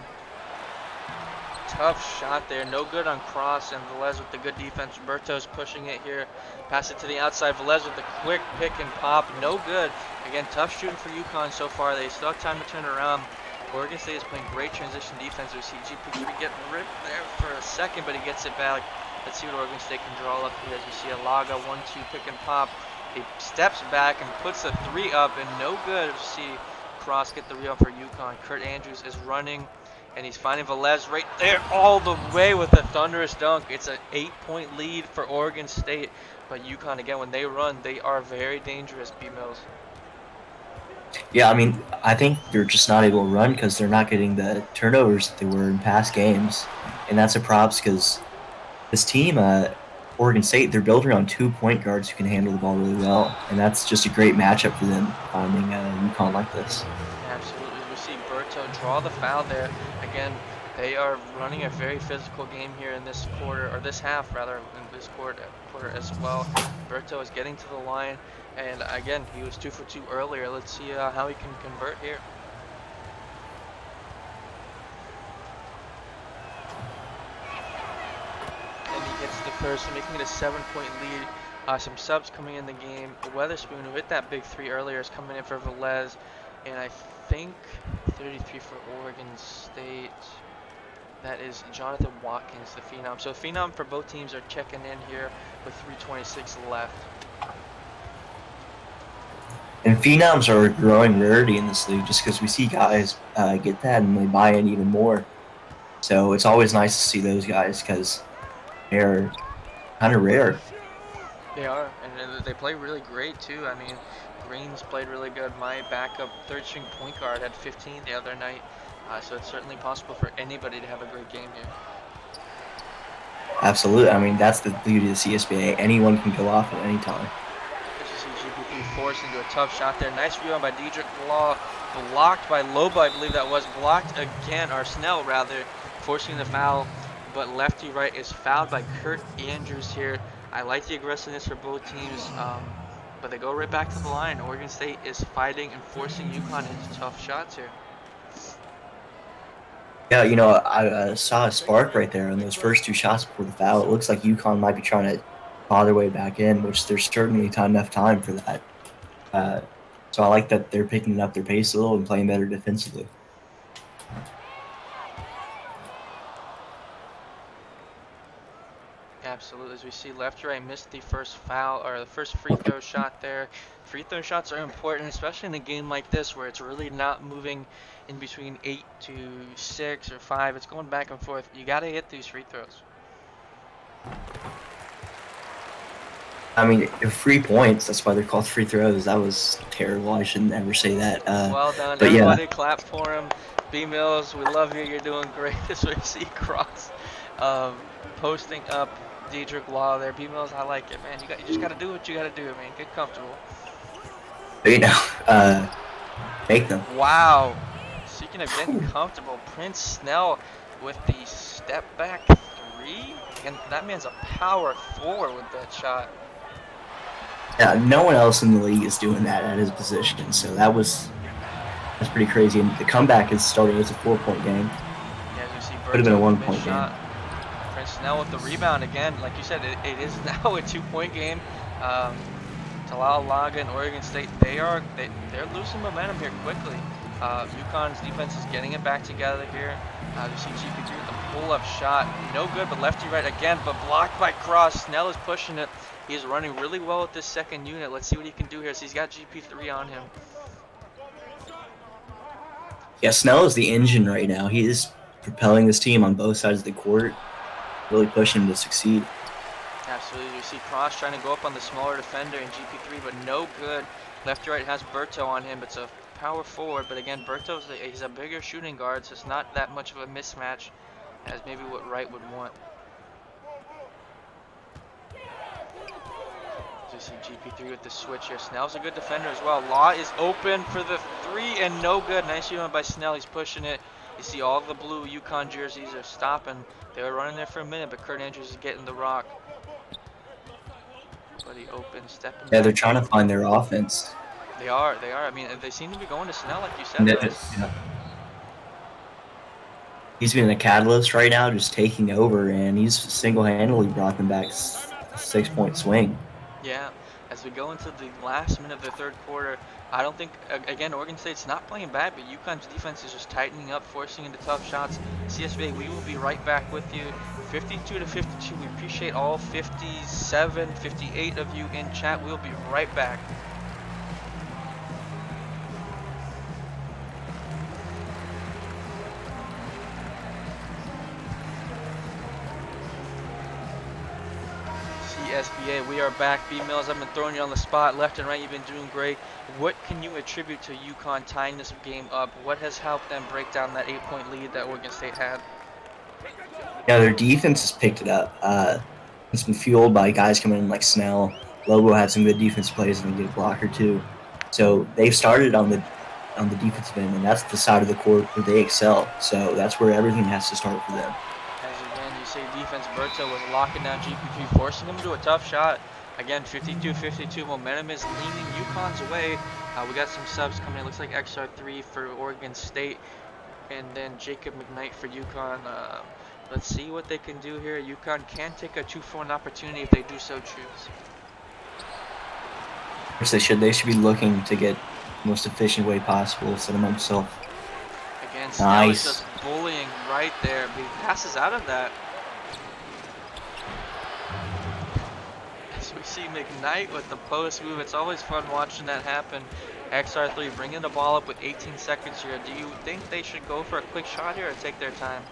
tough shot there, no good on cross, and Velez with the good defense. Roberto's pushing it here, pass it to the outside. Velez with the quick pick and pop, no good. Again, tough shooting for UConn so far. They still have time to turn it around. Oregon State is playing great transition defense. We see GP3 get ripped there for a second, but he gets it back. Let's see what Oregon State can draw up here as we see Alaga 1-2 pick and pop. He steps back and puts a three up, and no good. We see Cross get the rebound for UConn. Kurt Andrews is running, and he's finding Velez right there all the way with a thunderous dunk. It's an 8-point lead for Oregon State, but UConn, again, when they run, they are very dangerous, B-Mills. Yeah, I mean, I think they're just not able to run because they're not getting the turnovers that they were in past games, and that's a props because this team, Oregon State, they're built around 2 point guards who can handle the ball really well, and that's just a great matchup for them finding UConn like this. Absolutely. We see Berto draw the foul there. Again, they are running a very physical game here in this quarter, or this half rather, in this quarter as well. Berto is getting to the line, and again, he was 2 for 2 earlier. Let's see how he can convert here. And he gets the first, making it a 7-point lead. Some subs coming in the game. Weatherspoon, who hit that big three earlier, is coming in for Velez. And I think 33 for Oregon State. That is Jonathan Watkins, the Phenom. So Phenom for both teams are checking in here with 3:26 left. And phenoms are a growing rarity in this league just because we see guys get that and they buy in even more. So it's always nice to see those guys because they're kind of rare. They are, and they play really great too. I mean, Green's played really good. My backup third-string point guard had 15 the other night. So it's certainly possible for anybody to have a great game here. Absolutely. I mean, that's the beauty of the CSBA. Anyone can go off at any time. As you see GP3 forced into a tough shot there. Nice rebound by Dedrick Law. Blocked by Loba, I believe that was. Blocked again, or Snell rather, forcing the foul. But lefty right is fouled by Kurt Andrews here. I like the aggressiveness for both teams, but they go right back to the line. Oregon State is fighting and forcing UConn into tough shots here. Yeah, you know, I saw a spark right there on those first two shots before the foul. It looks like UConn might be trying to claw their way back in, which there's certainly enough time for that. Uh, so I like that they're picking up their pace a little and playing better defensively. Absolutely. As we see, left right missed the first foul or the first free throw shot there. Free throw shots are important, especially in a game like this where it's really not moving in between 8 to 6 or 5. It's going back and forth. You got to hit these free throws. I mean, 3 points. That's why they're called free throws. That was terrible. I shouldn't ever say that. Well done, But yeah, everybody. Clap for him. B Mills, we love you. You're doing great. As we see Cross posting up Diedrich Law there. B Mills, I like it, man. You just got to do what you got to do, man. Get comfortable. you know, make them. Wow. Speaking of getting comfortable, Prince Snell with the step back three. And that man's a power forward with that shot. Yeah, no one else in the league is doing that at his position. So that's pretty crazy. And the comeback is starting as a 4-point game. Yeah, as you see, Could have been a Berto 1-point shot. game. Prince Snell with the rebound again. Like you said, it is now a 2-point game. Talal and Oregon State, they're losing momentum here quickly. UConn's defense is getting it back together here. You see GP3 with the pull-up shot, no good, but lefty right again, but blocked by Cross. Snell is pushing it. He's running really well with this second unit. Let's see what he can do here. So he's got GP3 on him. Yeah, Snell is the engine right now. He is propelling this team on both sides of the court, really pushing him to succeed. Absolutely. You see Cross trying to go up on the smaller defender in GP3, but no good. Left to right has Berto on him. It's a power forward, but again, he's a bigger shooting guard, so it's not that much of a mismatch as maybe what Wright would want. You see GP3 with the switch here. Snell's a good defender as well. Law is open for the three and no good. Nice rebound by Snell. He's pushing it. You see all the blue UConn jerseys are stopping. They were running there for a minute, but Kurt Andrews is getting the rock. But he opens, stepping back. Yeah, they're trying to find their offense. They are. I mean, they seem to be going to Snell, like you said. Yeah. He's been a catalyst right now, just taking over, and he's single-handedly brought them back a 6-point swing. Yeah, as we go into the last minute of the third quarter, I don't think, again, Oregon State's not playing bad, but UConn's defense is just tightening up, forcing into tough shots. CSBA, we will be right back with you. 52-52, we appreciate all 57, 58 of you in chat. We'll be right back. SBA, we are back. B Mills, I've been throwing you on the spot left and right. You've been doing great. What can you attribute to UConn tying this game up? What has helped them break down that 8-point lead that Oregon State had? Yeah, their defense has picked it up. It's been fueled by guys coming in like Snell. Lobo had some good defense plays and a good blocker too. So they've started on the defensive end, and that's the side of the court where they excel. So that's where everything has to start for them. Defense, Berto was locking down GP3, forcing him to a tough shot. Again, 52-52, momentum is leaning UConn's way. We got some subs coming in. Looks like XR3 for Oregon State, and then Jacob McKnight for UConn. Let's see what they can do here. UConn can take a 2-for-1 opportunity if they do so choose. Yes, they should. They should be looking to get the most efficient way possible, set him up himself. Again, Snell is just bullying right there, but he passes out of that. We see McKnight with the post move. It's always fun watching that happen. XR3 bringing the ball up with 18 seconds here. Do you think they should go for a quick shot here or take their time?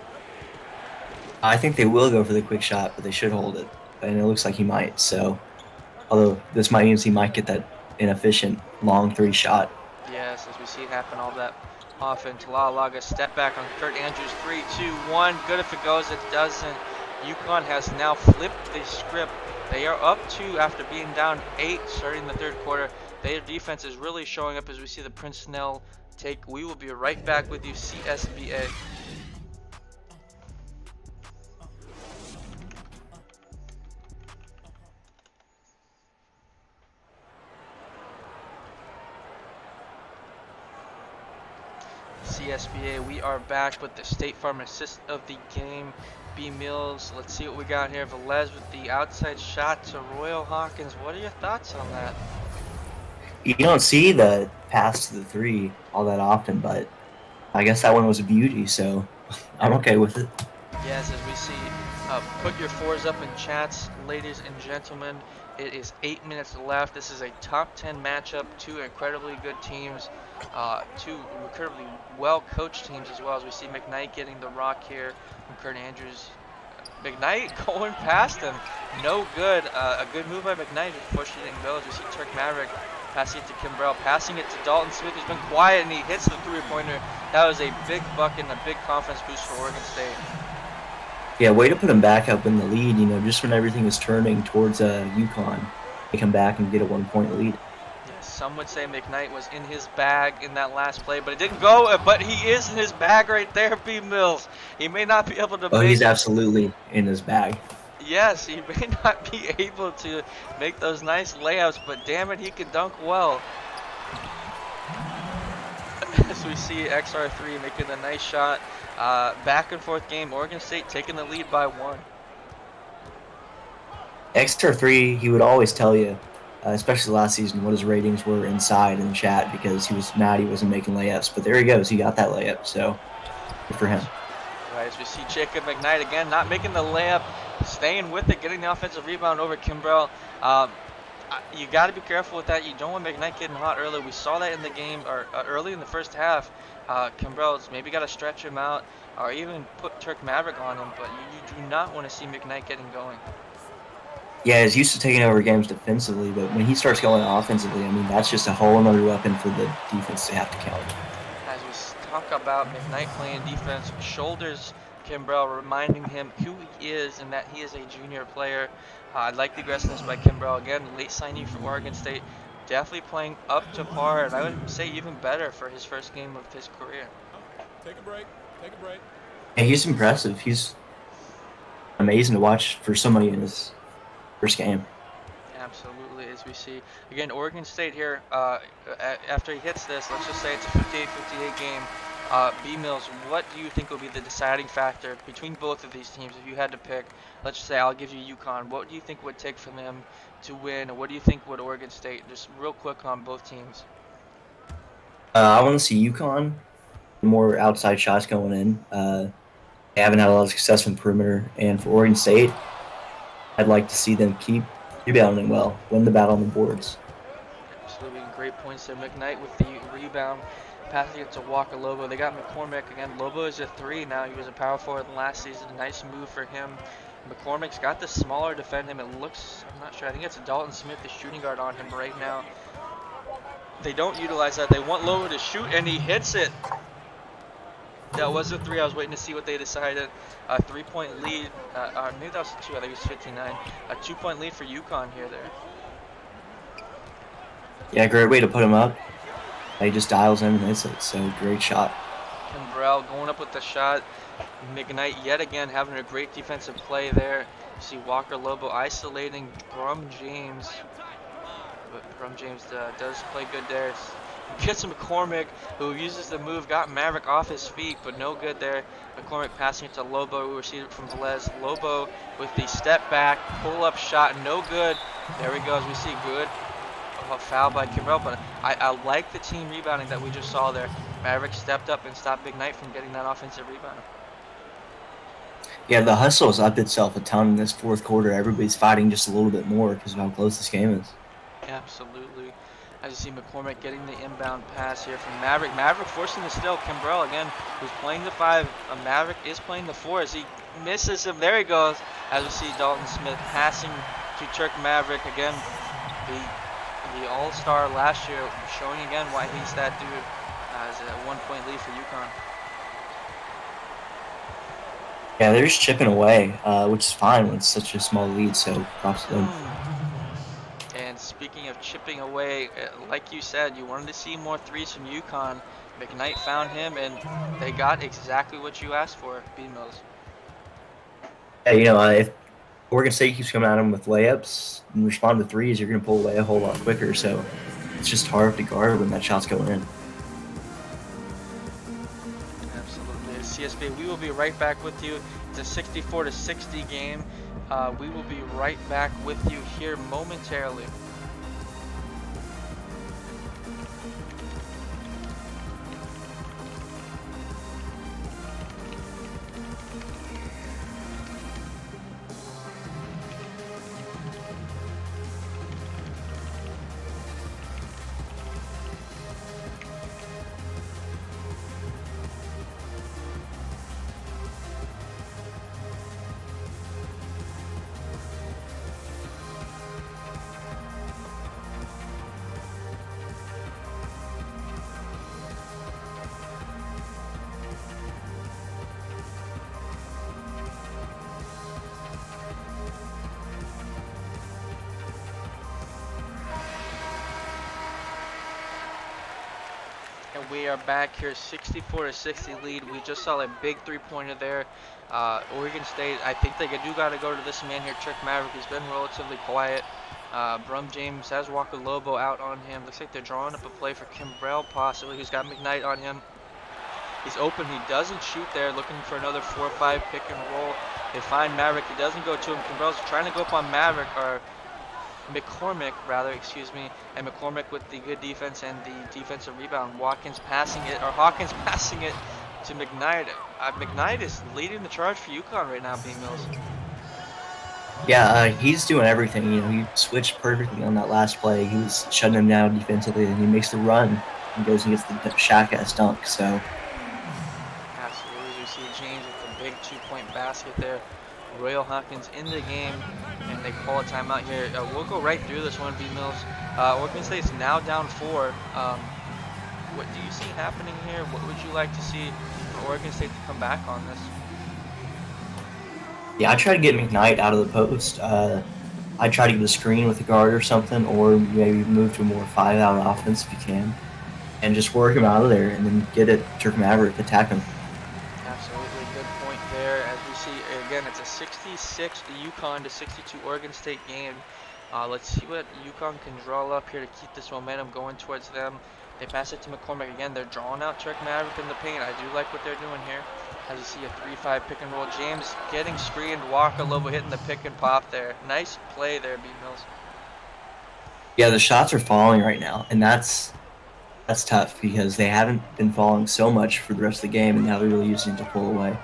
I think they will go for the quick shot, but they should hold it. And it looks like he might. So, although this might mean he might get that inefficient long 3 shot. Yes, as we see it happen all that often. Talalaga step back on Kurt Andrews. 3, 2, 1. Good if it goes. It doesn't. UConn has now flipped the script. They are up 2 after being down 8 starting the third quarter. Their defense is really showing up as we see the Prince Snell take. We will be right back with you, CSBA. CSBA, we are back with the State Farm assist of the game. B Mills, let's see what we got here. Velez with the outside shot to Royal Hawkins. What are your thoughts on that? You don't see the pass to the 3 all that often, but I guess that one was a beauty, so I'm okay with it. Yes, as we see Put your fours up in chats, ladies and gentlemen. It is 8 minutes left. This is a top 10 matchup. Two incredibly good teams, two incredibly well-coached teams as well. As we see McKnight getting the rock here from Kurt Andrews. McKnight going past him, no good. A good move by McKnight. Unfortunately, didn't go. As we see Turk Maverick passing it to Kimbrell, passing it to Dalton Smith, who's been quiet, and he hits the three-pointer. That was a big bucket and a big confidence boost for Oregon State. Yeah, way to put them back up in the lead. Just when everything is turning towards UConn, they come back and get a 1-point lead. Yes, some would say McKnight was in his bag in that last play, but it didn't go. But he is in his bag right there, B. Mills. He may not be able to Oh, make. he's absolutely in his bag. Yes, he may not be able to make those nice layups, but damn it, he can dunk well. As we see XR3 making a nice shot. Back and forth game. Oregon State taking the lead by 1. XR3, he would always tell you, especially last season, what his ratings were inside in the chat because he was mad he wasn't making layups. But there he goes. He got that layup, so good for him. Right, as we see Jacob McKnight again, not making the layup, staying with it, getting the offensive rebound over Kimbrell. You got to be careful with that. You don't want McKnight getting hot early. We saw that in the game, or early in the first half. Kimbrell's maybe got to stretch him out, or even put Turk Maverick on him. But you do not want to see McKnight getting going. Yeah, he's used to taking over games defensively, but when he starts going offensively, that's just a whole another weapon for the defense to have to counter. As we talk about McKnight playing defense, shoulders Kimbrell, reminding him who he is and that he is a junior player. I like the aggressiveness by Kimbrell. Again, late signing for Oregon State. Definitely playing up to par, and I would say even better for his first game of his career. Take a break. Take a break. Yeah, he's impressive. He's amazing to watch for somebody in his first game. Absolutely, as we see. Again, Oregon State here, after he hits this, let's just say it's a 58-58 game. B. Mills, what do you think will be the deciding factor between both of these teams if you had to pick? Let's just say I'll give you UConn. What do you think would take for them to win, or what do you think would Oregon State? Just real quick on both teams. I want to see UConn more outside shots going in. They haven't had a lot of success from the perimeter, and for Oregon State, I'd like to see them keep rebounding well, win the battle on the boards. Absolutely, great points there. McKnight with the rebound, passing it to Walker Lobo. They got McCormick again. Lobo is a 3 now. He was a power forward last season. A nice move for him. McCormick's got the smaller defend him. It looks, I'm not sure. I think it's Dalton Smith, the shooting guard on him right now. They don't utilize that. They want Lobo to shoot, and he hits it. That was a 3. I was waiting to see what they decided. A 3-point lead. Maybe that was a 2. I think it was 59. A 2-point lead for UConn here there. Yeah, great way to put him up. He just dials in and hits it, so great shot. Kimbrell going up with the shot. McKnight yet again having a great defensive play there. You see Walker Lobo isolating Brum James. But Brum James does play good there. Gets McCormick, who uses the move, got Maverick off his feet, but no good there. McCormick passing it to Lobo, who received it from Velez. Lobo with the step back, pull-up shot, no good. There we go, as we see good. Foul by Kimbrell, but I like the team rebounding that we just saw there. Maverick stepped up and stopped McKnight from getting that offensive rebound. Yeah, the hustle has upped itself a ton in this fourth quarter. Everybody's fighting just a little bit more because of how close this game is. Absolutely. As you see McCormick getting the inbound pass here from Maverick. Maverick forcing the steal. Kimbrell again, who's playing the 5. Maverick is playing the 4 as he misses him. There he goes. As we see Dalton Smith passing to Turk Maverick again. The all-star last year, showing again why he's that dude. As a 1-point lead for UConn. Yeah, they're just chipping away, which is fine when it's such a small lead, so props to them. And speaking of chipping away, like you said, you wanted to see more 3s from UConn. McKnight found him, and they got exactly what you asked for, B-Mills. Yeah, if Oregon State keeps coming at them with layups and respond to 3s, you're going to pull away a whole lot quicker, so it's just hard to guard when that shot's going in. Absolutely. CSB, we will be right back with you. It's a 64-60 game. We will be right back with you here momentarily. and we are back here, 64-60 lead. We just saw a big three-pointer there. Oregon State, I think they do got to go to this man here, Trick Maverick. He's been relatively quiet. Brum James has Walker Lobo out on him. Looks like they're drawing up a play for Kimbrell possibly, who's got McKnight on him. He's open. He doesn't shoot there, looking for another 4-5 pick and roll. They find Maverick. He doesn't go to him. Kimbrell's trying to go up on Maverick, or McCormick, rather, excuse me, and McCormick with the good defense and the defensive rebound. Hawkins passing it to McKnight. McKnight is leading the charge for UConn right now, B. Mills. Yeah, he's doing everything. He switched perfectly on that last play. He was shutting him down defensively, and he makes the run and goes and gets the Shaq-ass dunk. So absolutely, we see James with the big 2-point basket there. Royal Hawkins in the game, and they call a timeout here. We'll go right through this one, B. Mills. Oregon State's now down 4. What do you see happening here? What would you like to see for Oregon State to come back on this? yeah, I try to get McKnight out of the post. I try to get a screen with a guard or something, or maybe move to a more 5-out offense if you can, and just work him out of there, and then get it Trick Maverick, attack him. Absolutely, good point there. As we see, again, it's a 66 UConn to 62 Oregon State game. Let's see what UConn can draw up here to keep this momentum going towards them. They pass it to McCormick again. They're drawing out Trick Maverick in the paint. I do like what they're doing here. As you see a 3-5 pick and roll. James getting screened. Walker Lobo hitting the pick and pop there. Nice play there, B. Mills. Yeah, the shots are falling right now, and that's tough because they haven't been falling so much for the rest of the game, and now they're really using it to pull away.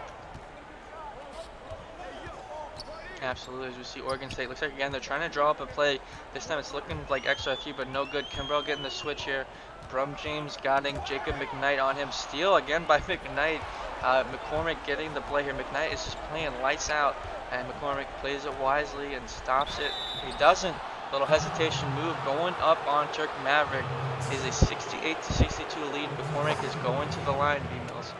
Absolutely, as we see Oregon State, looks like again they're trying to draw up a play. This time it's looking like extra 3, but no good. Kimbrell getting the switch here. Brum James guarding Jacob McKnight on him. Steal again by McKnight. McCormick getting the play here. McKnight is just playing lights out, and McCormick plays it wisely and stops it. He doesn't. Little hesitation move going up on Turk Maverick. Is a 68 to 62 lead. McCormick is going to the line, B. Mills.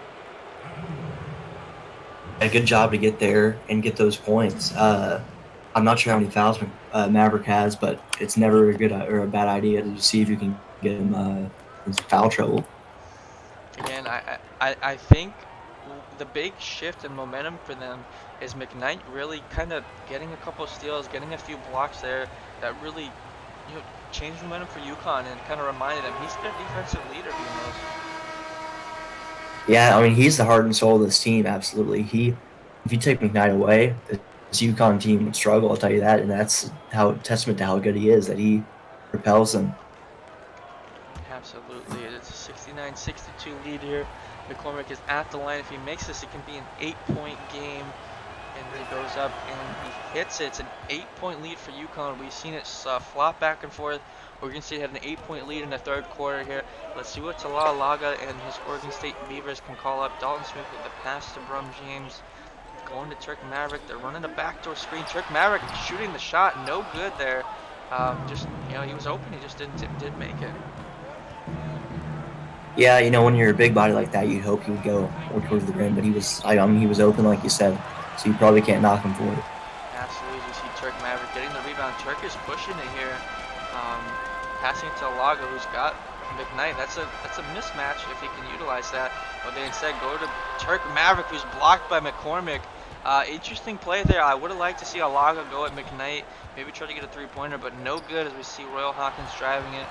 A good job to get there and get those points. I'm not sure how many fouls Maverick has, but it's never a good or a bad idea to see if you can get him in some foul trouble. Again, I think the big shift in momentum for them is McKnight really kind of getting a couple steals, getting a few blocks there that really changed momentum for UConn and kind of reminded them he's their defensive leader, B. Mills. Yeah, I mean, he's the heart and soul of this team, absolutely. If you take McKnight away, this UConn team would struggle, I'll tell you that, and that's testament to how good he is, that he propels them. Absolutely, it's a 69-62 lead here. McCormick is at the line. If he makes this, it can be an 8-point game, and he goes up and he hits it. It's an 8-point lead for UConn. We've seen it flop back and forth. Oregon State had an 8-point lead in the third quarter here. Let's see what Talalaga and his Oregon State Beavers can call up. Dalton Smith with the pass to Brum James. Going to Turk Maverick. They're running a backdoor screen. Turk Maverick shooting the shot. No good there. He was open. He just didn't make it. Yeah, when you're a big body like that, you'd hope he would go more towards the rim, but he was open, like you said, so you probably can't knock him for it. Absolutely. You see Turk Maverick getting the rebound. Turk is pushing it here. Passing it to Alaga, who's got McKnight. That's a mismatch if he can utilize that. But they instead go to Turk Maverick, who's blocked by McCormick. Interesting play there. I would have liked to see Alaga go at McKnight, maybe try to get a 3-pointer, but no good as we see Royal Hawkins driving it.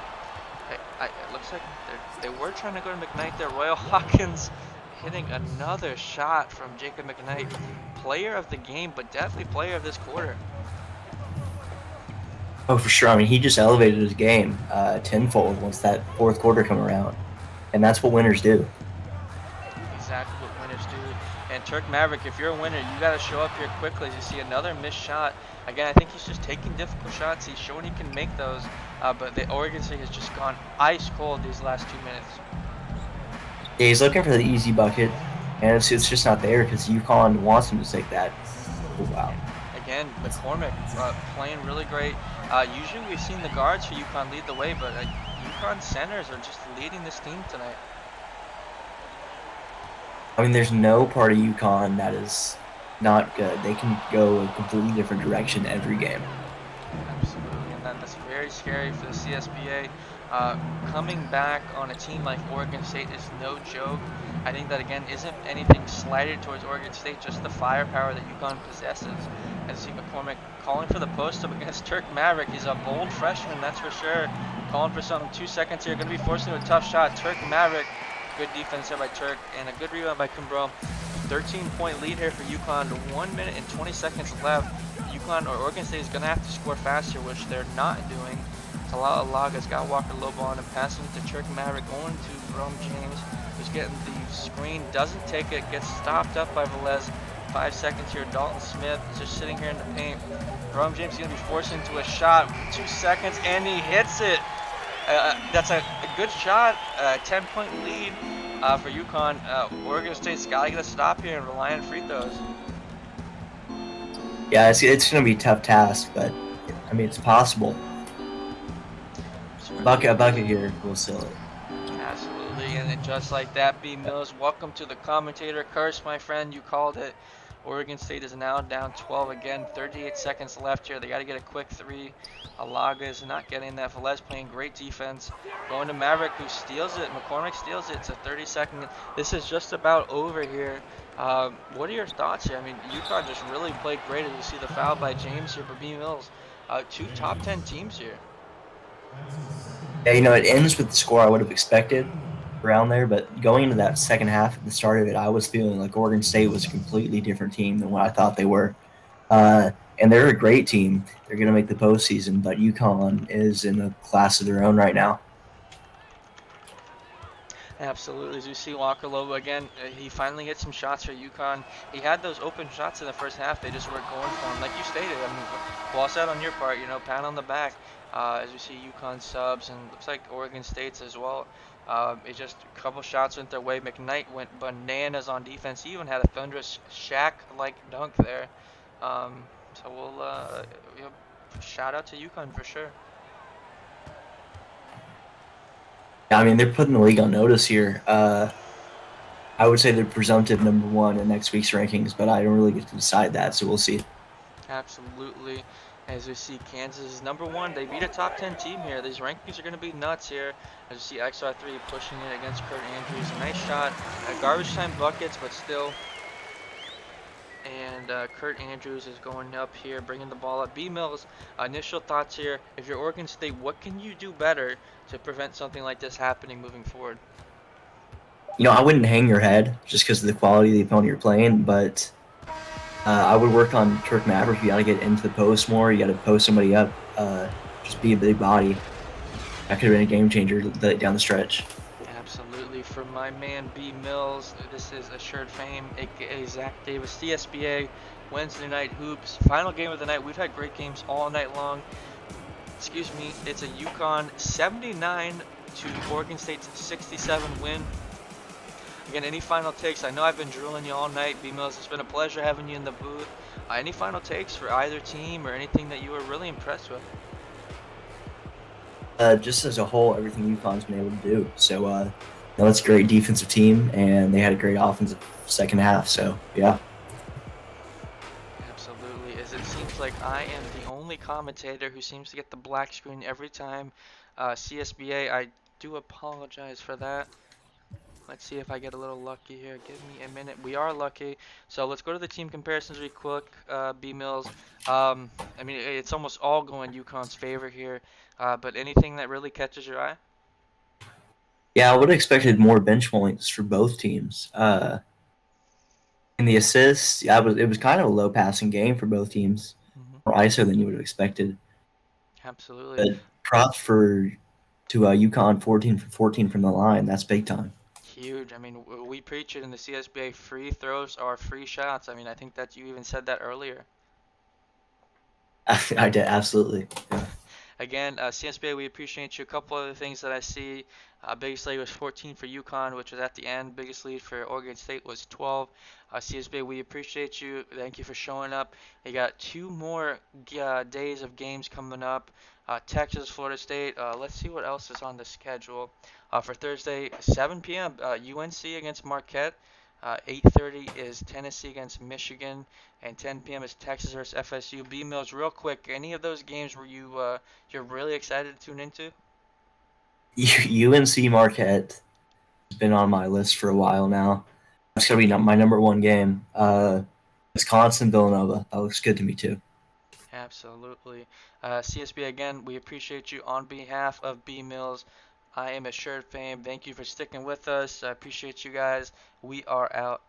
It looks like they were trying to go to McKnight there. Royal Hawkins hitting another shot from Jacob McKnight. Player of the game, but definitely player of this quarter. Oh, for sure. I mean, he just elevated his game tenfold once that fourth quarter come around, and that's what winners do. Exactly what winners do. And Turk Maverick, if you're a winner, you got to show up here quickly. As you see another missed shot. Again, I think he's just taking difficult shots. He's showing he can make those, but the Oregon State has just gone ice cold these last 2 minutes. Yeah, he's looking for the easy bucket, and it's just not there because UConn wants him to take that. Oh, wow. Again, McCormick playing really great. Usually we've seen the guards for UConn lead the way, but UConn centers are just leading this team tonight. I mean, there's no part of UConn that is not good. They can go a completely different direction every game. Absolutely, and That's very scary for the CSBA. Coming back on a team like Oregon State is no joke. I think that again isn't anything slighted towards Oregon State, just the firepower that UConn possesses. As you see McCormick calling for the post up against Turk Maverick. He's a bold freshman, that's for sure. Calling for something. 2 seconds here. Going to be forcing a tough shot. Turk Maverick. Good defense here by Turk and a good rebound by Kimbrough. 13-point lead here for UConn. 1 minute and 20 seconds left. UConn or Oregon State is going to have to score faster, which they're not doing. Laga's got Walker Lobo on and passing it to Turk Maverick, going to Jerome James, who's getting the screen, doesn't take it, gets stopped up by Velez. 5 seconds here. Dalton Smith is just sitting here in the paint. Jerome James is going to be forced into a shot. 2 seconds, and he hits it. That's a good shot. 10-point lead for UConn. Oregon State's got to get a stop here and rely on free throws. Yeah, it's going to be a tough task, but I mean, it's possible. A bucket here will seal it. Absolutely, and then just like that, B. Mills, welcome to the commentator curse, my friend. You called it. Oregon State is now down 12 again. 38 seconds left here. They got to get a quick three. Alaga is not getting that. Velez playing great defense. Going to Maverick, who steals it. McCormick steals it. It's a 30-second. This is just about over here. What are your thoughts here? I mean, UConn just really played great. As you see the foul by James here for B. Mills. 2 top 10 teams here. Yeah, it ends with the score I would have expected around there, but going into that second half at the start of it, I was feeling like Oregon State was a completely different team than what I thought they were. And they're a great team. They're going to make the postseason, but UConn is in a class of their own right now. Absolutely. As you see Walker Lobo again, he finally hit some shots for UConn. He had those open shots in the first half. They just weren't going for him. Like you stated, I mean, well said on your part, pat on the back. As we see UConn subs and looks like Oregon State's as well. It just a couple shots went their way. McKnight went bananas on defense. He even had a thunderous Shaq-like dunk there. So we'll shout out to UConn for sure. Yeah, I mean, they're putting the league on notice here. I would say they're presumptive number one in next week's rankings, but I don't really get to decide that, so we'll see. Absolutely. As we see Kansas is number one. They beat a top 10 team here. These rankings are going to be nuts here. As you see XR3 pushing it against Kurt Andrews. A nice shot. Garbage time buckets, but still. And Kurt Andrews is going up here, bringing the ball up. B. Mills, initial thoughts here. If you're Oregon State, what can you do better to prevent something like this happening moving forward? I wouldn't hang your head just because of the quality of the opponent you're playing, but I would work on Turk Maverick. You got to get into the post more. You got to post somebody up. Just be a big body. That could have been a game changer down the stretch. Absolutely. For my man B. Mills, this is Assured Fame, aka Zach Davis, CSBA Wednesday Night Hoops. Final game of the night. We've had great games all night long. Excuse me. It's a UConn 79 to Oregon State's 67 win. Again, any final takes? I know I've been drilling you all night, B. Mills. It's been a pleasure having you in the booth. Any final takes for either team or anything that you were really impressed with? Just as a whole, everything UConn's been able to do. So, it's a great defensive team, and they had a great offensive second half. So, yeah. Absolutely. As it seems like I am the only commentator who seems to get the black screen every time. CSBA, I do apologize for that. Let's see if I get a little lucky here. Give me a minute. We are lucky. So let's go to the team comparisons real quick. B. Mills. I mean, it's almost all going UConn's favor here. But anything that really catches your eye? Yeah, I would have expected more bench points for both teams. In the assists, it was kind of a low passing game for both teams. More ISO than you would have expected. Absolutely. But props to UConn 14 for 14 from the line. That's big time. Huge. I mean, we preach it in the CSBA. Free throws are free shots. I mean, I think that you even said that earlier. I did, absolutely. Yeah. Again, CSBA, we appreciate you. A couple other things that I see. Biggest lead was 14 for UConn, which was at the end. Biggest lead for Oregon State was 12. CSBA, we appreciate you. Thank you for showing up. You got 2 more days of games coming up. Texas, Florida State. Let's see what else is on the schedule. For Thursday, 7 p.m., UNC against Marquette. 8:30 is Tennessee against Michigan, and 10 p.m. is Texas versus FSU. B Mills, real quick, any of those games were you're really excited to tune into? UNC Marquette has been on my list for a while now. That's gonna be my number one game. Wisconsin Villanova. That looks good to me too. Absolutely. CSB, again, we appreciate you on behalf of B Mills. I am Assured Fame. Thank you for sticking with us. I appreciate you guys. We are out.